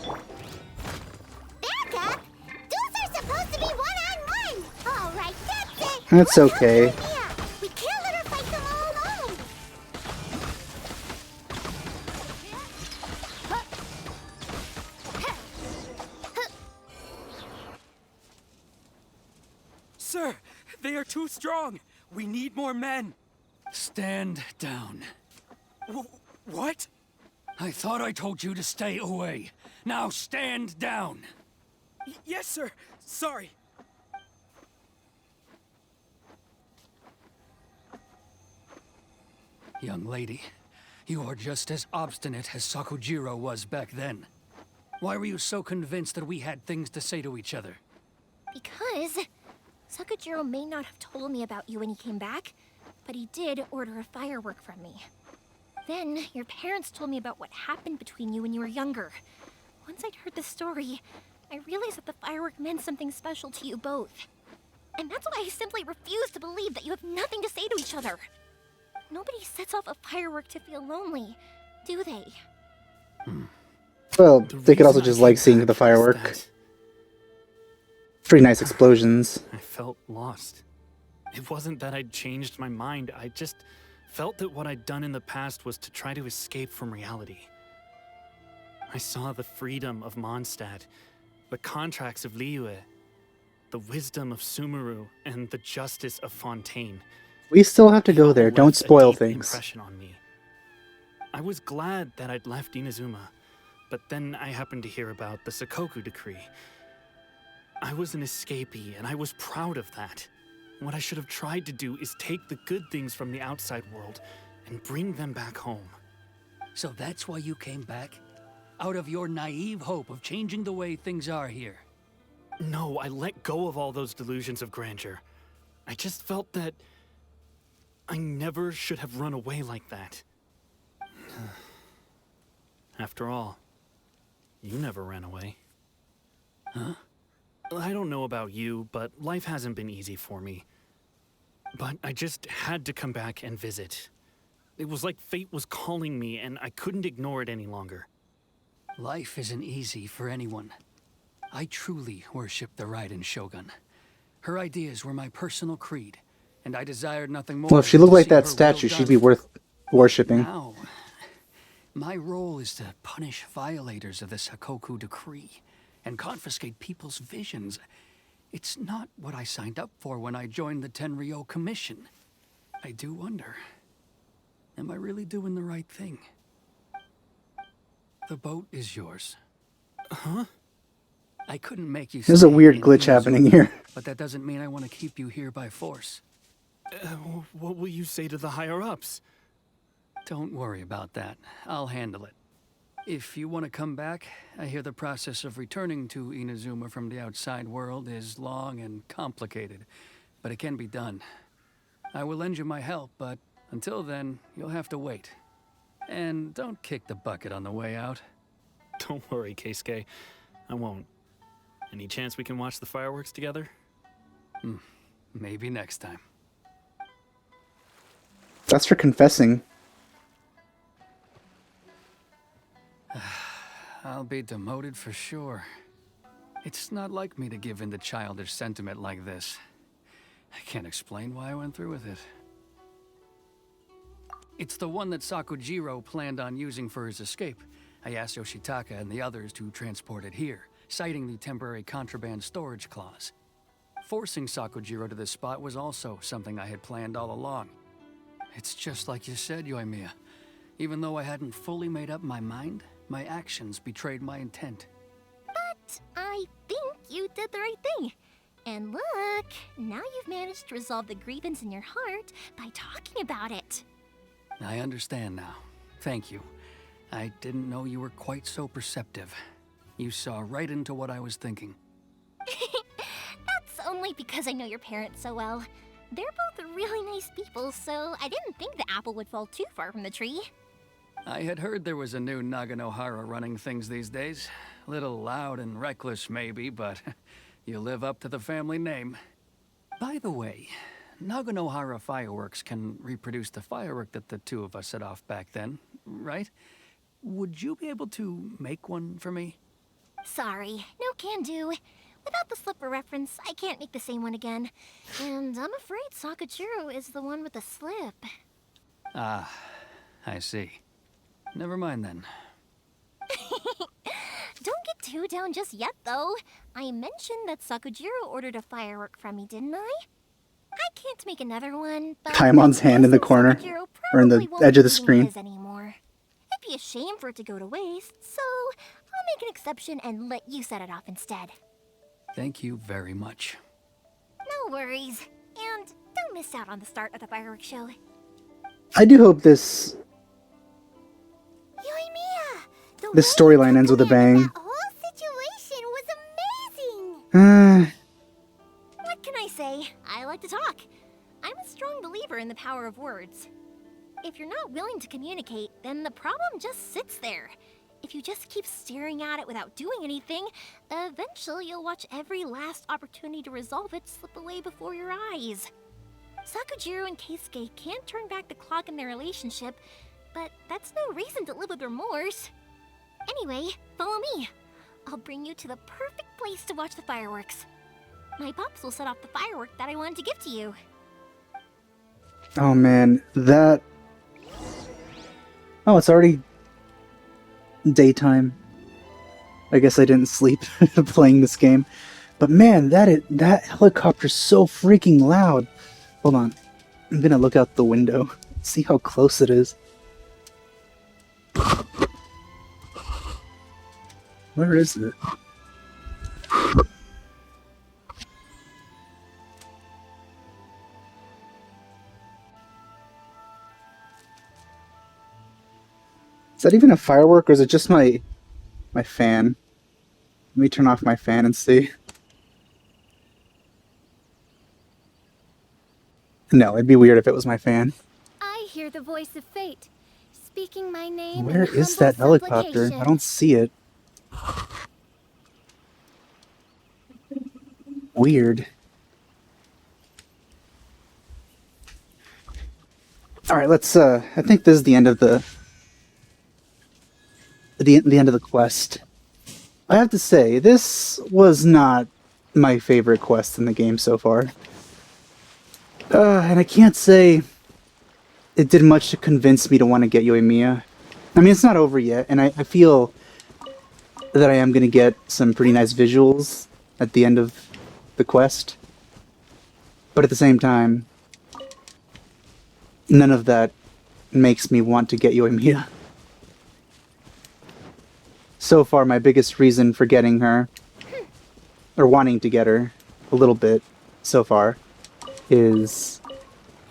C: Back up? Duels are supposed to be one-on-one! Alright, that's it!
A: That's okay.
C: Yoimiya. We can't let her fight them all alone!
I: Sir, they are too strong. We need more men.
F: Stand down.
I: What?
F: I thought I told you to stay away. Now stand down.
I: Yes, sir. Sorry.
F: Young lady, you are just as obstinate as Sakujiro was back then. Why were you so convinced that we had things to say to each other?
B: Because Sakujiro may not have told me about you when he came back, but he did order a firework from me. Then, your parents told me about what happened between you when you were younger. Once I'd heard the story, I realized that the firework meant something special to you both. And that's why I simply refuse to believe that you have nothing to say to each other. Nobody sets off a firework to feel lonely, do they?
A: Well, they could also just like seeing the firework. Pretty nice explosions.
E: I felt lost. It wasn't that I'd changed my mind, I just felt that what I'd done in the past was to try to escape from reality. I saw the freedom of Mondstadt, the contracts of Liyue, the wisdom of Sumeru, and the justice of Fontaine.
A: We still have to go there. Don't
E: Left a
A: spoil
E: deep
A: things.
E: impression on me. I was glad that I'd left Inazuma, but then I happened to hear about the Sakoku decree. I was an escapee, and I was proud of that. What I should have tried to do is take the good things from the outside world and bring them back home.
F: So that's why you came back? Out of your naive hope of changing the way things are here?
E: No, I let go of all those delusions of grandeur. I just felt that I never should have run away like that. After all, you never ran away.
F: Huh?
E: I don't know about you, but life hasn't been easy for me. But I just had to come back and visit. It was like fate was calling me, and I couldn't ignore it any longer.
F: Life isn't easy for anyone. I truly worship the Raiden Shogun. Her ideas were my personal creed, and I desired nothing more.
A: Well, if she
F: than
A: looked
F: to
A: like
F: see
A: that
F: her
A: statue,
F: will
A: she'd be
F: done.
A: worth worshipping.
F: Now, my role is to punish violators of the Sakoku decree and confiscate people's visions. It's not what I signed up for when I joined the Tenryo Commission. I do wonder, am I really doing the right thing? The boat is yours. Huh? I couldn't make you
A: There's a
F: stay
A: weird
F: in
A: glitch happening here.
F: but that doesn't mean I want to keep you here by force.
E: What will you say to the higher-ups?
F: Don't worry about that. I'll handle it. If you want to come back, I hear the process of returning to Inazuma from the outside world is long and complicated, but it can be done. I will lend you my help, but until then, you'll have to wait. And don't kick the bucket on the way out.
E: Don't worry, Keisuke. I won't. Any chance we can watch the fireworks together?
F: Maybe next time.
A: That's for confessing.
F: I'll be demoted for sure. It's not like me to give in to childish sentiment like this. I can't explain why I went through with it. It's the one that Sakujiro planned on using for his escape. I asked Yoshitaka and the others to transport it here, citing the temporary contraband storage clause. Forcing Sakujiro to this spot was also something I had planned all along. It's just like you said, Yoimiya. Even though I hadn't fully made up my mind, my actions betrayed my intent.
B: But I think you did the right thing. And look, now you've managed to resolve the grievance in your heart by talking about it.
F: I understand now. Thank you. I didn't know you were quite so perceptive. You saw right into what I was thinking.
B: That's only because I know your parents so well. They're both really nice people, so I didn't think the apple would fall too far from the tree.
F: I had heard there was a new Naganohara running things these days. A little loud and reckless, maybe, but you live up to the family name. By the way, Naganohara fireworks can reproduce the firework that the two of us set off back then, right? Would you be able to make one for me?
B: Sorry, no can do. Without the slipper reference, I can't make the same one again. And I'm afraid Sakujiro is the one with the slip.
F: Ah, I see. Never mind then.
B: Don't get too down just yet, though. I mentioned that Sakujiro ordered a firework from me, didn't I? I can't make another one, but
A: Taimon's hand in the corner, or in the edge of the screen.
B: Anymore. It'd be a shame for it to go to waste, so I'll make an exception and let you set it off instead.
F: Thank you very much.
B: No worries. And don't miss out on the start of the fireworks show.
A: I do hope this
C: Yoimiya!
A: this storyline ends with a bang.
C: That whole situation was amazing!
B: What can I say? I like to talk. I'm a strong believer in the power of words. If you're not willing to communicate, then the problem just sits there. If you just keep staring at it without doing anything, eventually you'll watch every last opportunity to resolve it slip away before your eyes. Sakujiro and Keisuke can't turn back the clock in their relationship, but that's no reason to live with remorse. Anyway, follow me. I'll bring you to the perfect place to watch the fireworks. My pops will set off the firework that I wanted to give to you.
A: Oh man, that... Oh, it's already daytime. I guess I didn't sleep playing this game. But man, that helicopter's so freaking loud. Hold on. I'm gonna look out the window. See how close it is. Where is it? Is that even a firework, or is it just my fan? Let me turn off my fan and see. No, it'd be weird if it was my fan.
C: I hear the voice of fate, speaking my name.
A: Where is that helicopter? I don't see it. Weird. Alright, let's, I think this is the end of the end of the quest. I have to say, this was not my favorite quest in the game so far. And I can't say it did much to convince me to want to get Yoimiya. I mean, it's not over yet, and I feel that I am going to get some pretty nice visuals at the end of the quest. But at the same time, none of that makes me want to get Yoimiya. So far, my biggest reason for getting her, or wanting to get her, a little bit, so far, is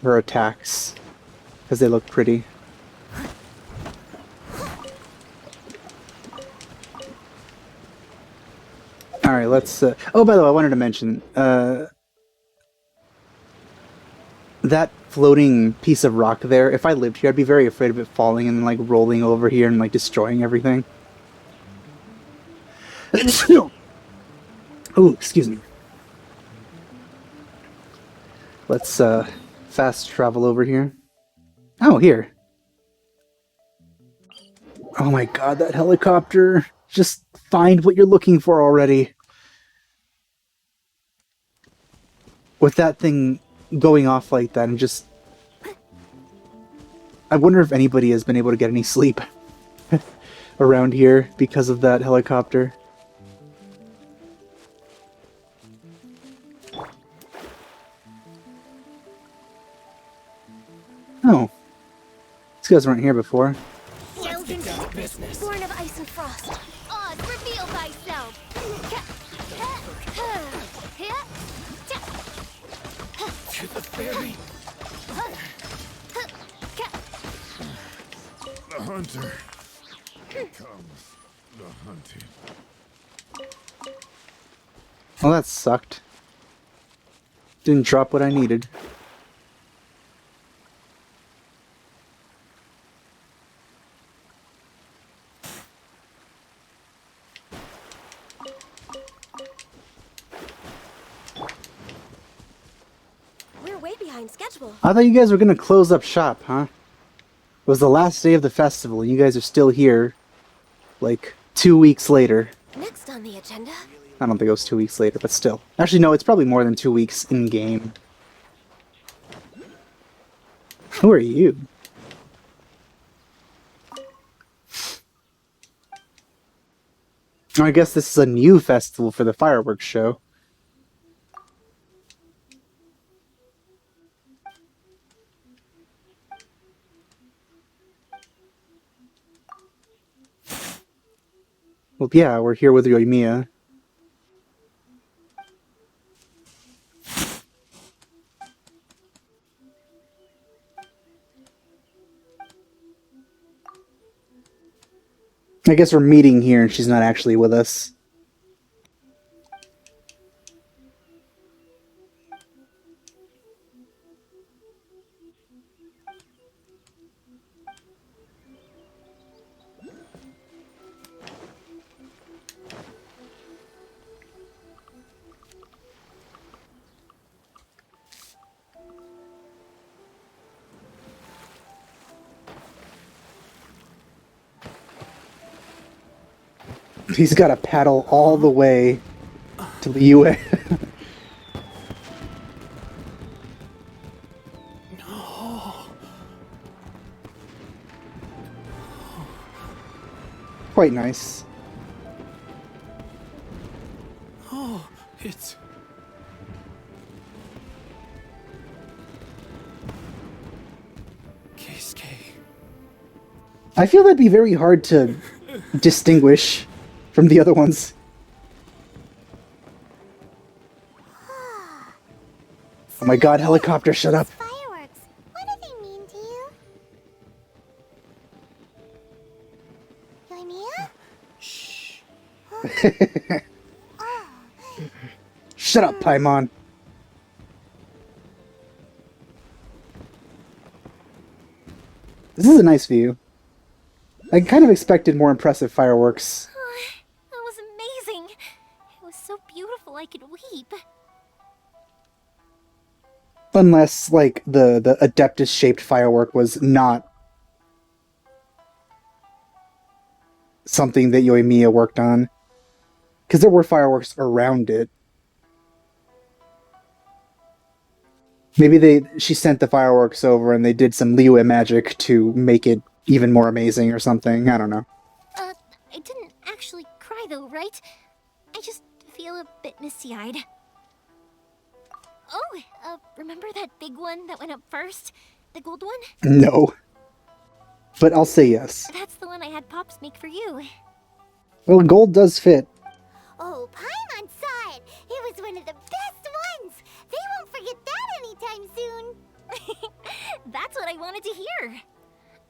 A: her attacks, because they look pretty. Alright, let's... oh, by the way, I wanted to mention, that floating piece of rock there, if I lived here, I'd be very afraid of it falling and, like, rolling over here and, like, destroying everything. Oh, excuse me. Let's, fast travel over here. Oh, here. Oh my god, that helicopter. Just find what you're looking for already. With that thing going off like that and just... I wonder if anybody has been able to get any sleep around here because of that helicopter. Oh. These guys weren't here before.
C: Business. Born of ice and frost. Oz, reveal thyself.
K: To the ferry. The hunter becomes the hunted.
A: Well, that sucked. Didn't drop what I needed.
O: We're way behind schedule.
A: I thought you guys were gonna close up shop, huh? It was the last day of the festival, and you guys are still here, like, 2 weeks later.
O: Next on the agenda.
A: I don't think it was 2 weeks later, but still. Actually, no, it's probably more than 2 weeks in-game. Who are you? I guess this is a new festival for the fireworks show. Well, yeah, we're here with Yoimiya. I guess we're meeting here and she's not actually with us. He's got to paddle all the way to the UN. Quite nice.
E: Oh, it's... Keisuke.
A: I feel that'd be very hard to distinguish from the other ones. Oh my god, helicopter, shut up.
C: Fireworks. What do they mean to you? Yoimiya?
A: Shut up, Paimon. This is a nice view. I kind of expected more impressive fireworks.
B: That was amazing. It was so beautiful I could weep.
A: Unless, like, the Adeptus-shaped firework was not something that Yoimiya worked on. Because there were fireworks around it. Maybe she sent the fireworks over and they did some Liyue magic to make it even more amazing or something. I don't know.
B: I didn't actually cry though, right? I just feel a bit misty-eyed. Remember that big one that went up first? The gold one?
A: No. But I'll say yes.
B: That's the one I had Pops make for you.
A: Well, gold does fit.
C: Oh, Paimon saw it! It was one of the best ones! They won't forget that anytime soon!
B: That's what I wanted to hear.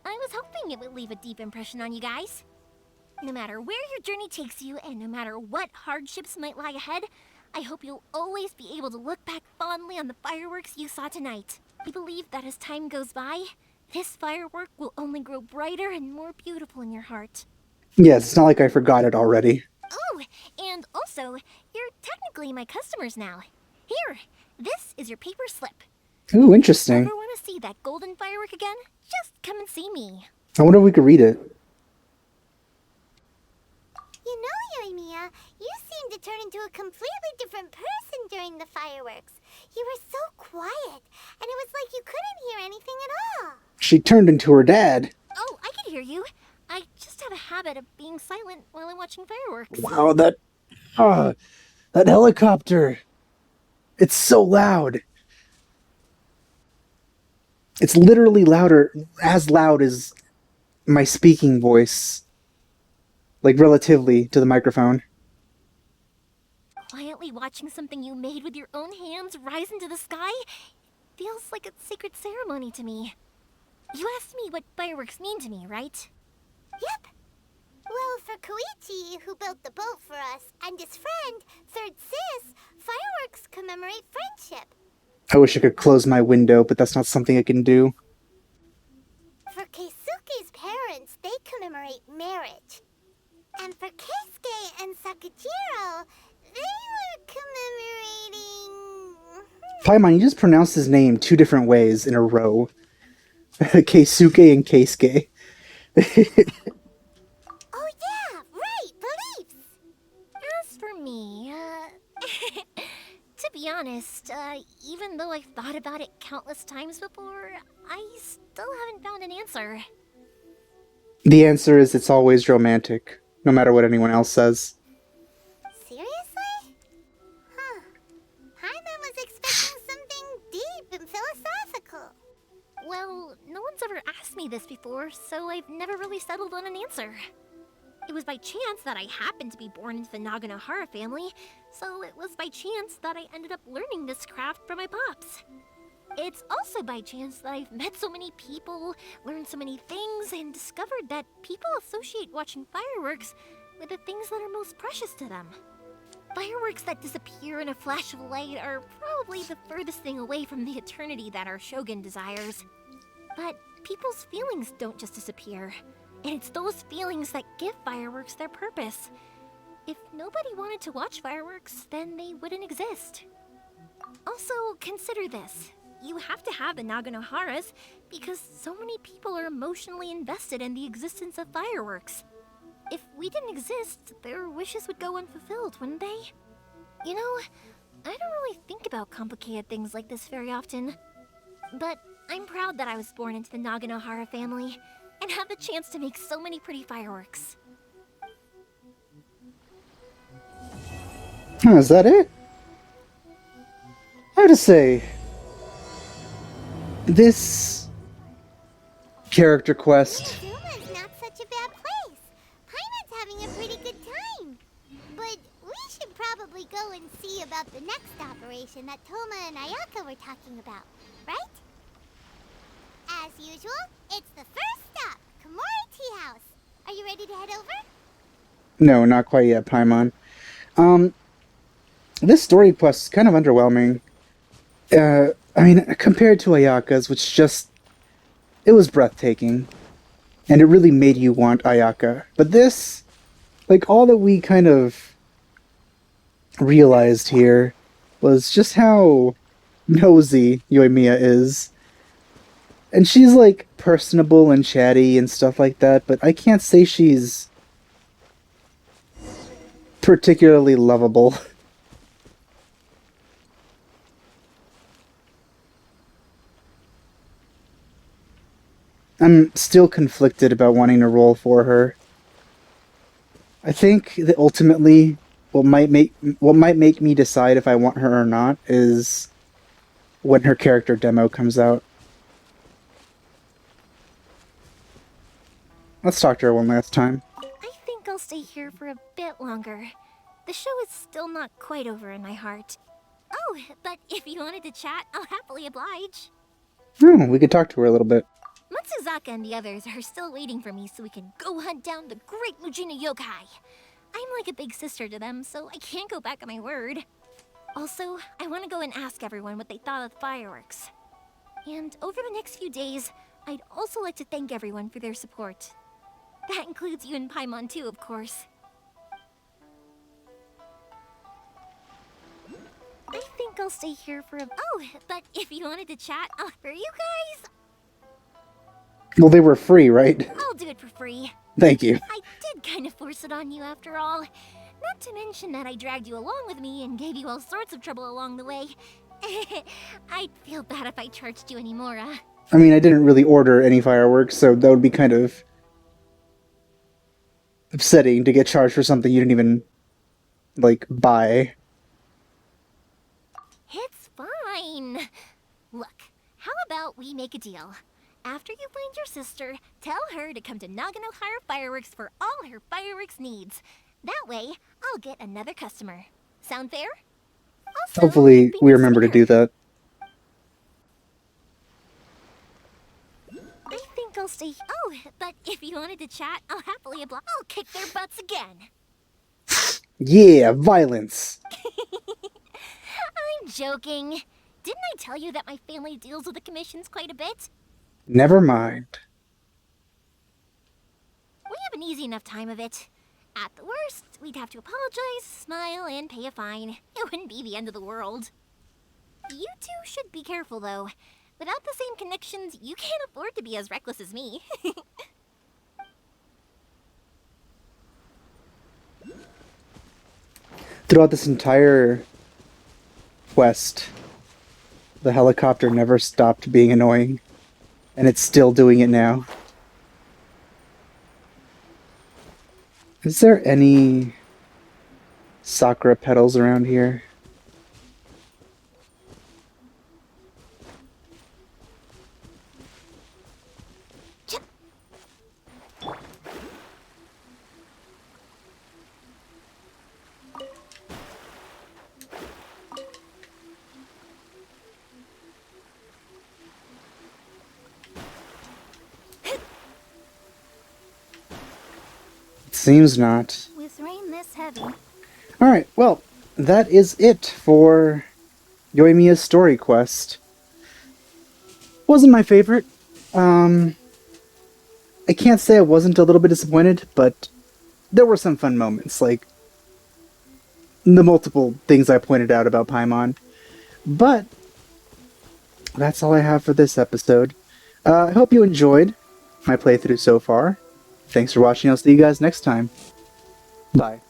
B: I was hoping it would leave a deep impression on you guys. No matter where your journey takes you, and no matter what hardships might lie ahead, I hope you'll always be able to look back fondly on the fireworks you saw tonight. I believe that as time goes by, this firework will only grow brighter and more beautiful in your heart.
A: Yes, it's not like I forgot it already.
B: Oh, and also, you're technically my customers now. Here, this is your paper slip.
A: Ooh, interesting.
B: Ever want to see that golden firework again? Just come and see me.
A: I wonder if we could read it.
C: You know, Yoimiya, you seemed to turn into a completely different person during the fireworks. You were so quiet, and it was like you couldn't hear anything at all.
A: She turned into her dad.
B: Oh, I can hear you. I just have a habit of being silent while I'm watching fireworks.
A: Wow, that helicopter. It's so loud. It's literally as loud as my speaking voice. Like, relatively to the microphone.
B: Quietly watching something you made with your own hands rise into the sky feels like a sacred ceremony to me. You asked me what fireworks mean to me, right?
C: Yep. Well, for Koichi, who built the boat for us, and his friend, Third Sis, fireworks commemorate friendship.
A: I wish I could close my window, but that's not something I can do.
C: For Keisuke's parents, they commemorate marriage. And for Keisuke and Sakujiro, they were commemorating...
A: Paimon, you just pronounced his name 2 different ways in a row. Keisuke and Keisuke.
C: Oh yeah, right, beliefs!
B: As for me, to be honest, even though I've thought about it countless times before, I still haven't found an answer.
A: The answer is it's always romantic, no matter what anyone else says.
C: Seriously? Huh. Paimon was expecting something deep and philosophical.
B: Well, no one's ever asked me this before, so I've never really settled on an answer. It was by chance that I happened to be born into the Naganohara family, so it was by chance that I ended up learning this craft from my pops. It's also by chance that I've met so many people, learned so many things, and discovered that people associate watching fireworks with the things that are most precious to them. Fireworks that disappear in a flash of light are probably the furthest thing away from the eternity that our shogun desires. But people's feelings don't just disappear, and it's those feelings that give fireworks their purpose. If nobody wanted to watch fireworks, then they wouldn't exist. Also, consider this. You have to have the Naganoharas because so many people are emotionally invested in the existence of fireworks. If we didn't exist, their wishes would go unfulfilled, wouldn't they? You know, I don't really think about complicated things like this very often. But I'm proud that I was born into the Naganohara family and have the chance to make so many pretty fireworks.
A: Oh, is that it? I have to say, this character quest...
C: Izuma's not such a bad place. Paimon's having a pretty good time. But we should probably go and see about the next operation that Toma and Ayaka were talking about, right? As usual, it's the first stop, Komori Tea House. Are you ready to head over?
A: No, not quite yet, Paimon. This story quest is kind of underwhelming. I mean, compared to Ayaka's, which it was breathtaking. And it really made you want Ayaka. But this, like, all that we kind of realized here was just how nosy Yoimiya is. And she's, like, personable and chatty and stuff like that, but I can't say she's particularly lovable. I'm still conflicted about wanting to roll for her. I think that ultimately what might make me decide if I want her or not is when her character demo comes out. Let's talk to her one last time.
B: I think I'll stay here for a bit longer. The show is still not quite over in my heart. Oh, but if you wanted to chat, I'll happily oblige.
A: Oh, we could talk to her a little bit.
B: Matsuzaka and the others are still waiting for me so we can go hunt down the great Mujina yokai. I'm like a big sister to them, so I can't go back on my word. Also, I want to go and ask everyone what they thought of the fireworks. And over the next few days, I'd also like to thank everyone for their support. That includes you and Paimon too, of course. I think I'll stay here for a... Oh, but if you wanted to chat, for you guys...
A: Well, they were free, right?
B: I'll do it for free.
A: Thank you.
B: I did kind of force it on you after all. Not to mention that I dragged you along with me and gave you all sorts of trouble along the way. I'd feel bad if I charged you anymore,
A: I mean, I didn't really order any fireworks, so that would be kind of upsetting to get charged for something you didn't even, like, buy.
B: It's fine. Look, how about we make a deal? After you find your sister, tell her to come to Naganohara Fireworks for all her fireworks needs. That way, I'll get another customer. Sound fair? Also,
A: Hopefully, we remember to do that.
B: I think I'll stay... Oh, but if you wanted to chat, I'll happily oblige. I'll kick their butts again.
A: Yeah, violence.
B: I'm joking. Didn't I tell you that my family deals with the commissions quite a bit?
A: Never mind.
B: We have an easy enough time of it. At the worst, we'd have to apologize, smile, and pay a fine. It wouldn't be the end of the world. You two should be careful, though. Without the same connections, you can't afford to be as reckless as me.
A: Throughout this entire quest, the helicopter never stopped being annoying. And it's still doing it now. Is there any sakura petals around here? Seems not.
B: With rain this heavy.
A: Alright, well, that is it for Yoimiya's story quest. Wasn't my favorite. I can't say I wasn't a little bit disappointed, but there were some fun moments, like the multiple things I pointed out about Paimon. But that's all I have for this episode. I hope you enjoyed my playthrough so far. Thanks for watching. I'll see you guys next time. Bye.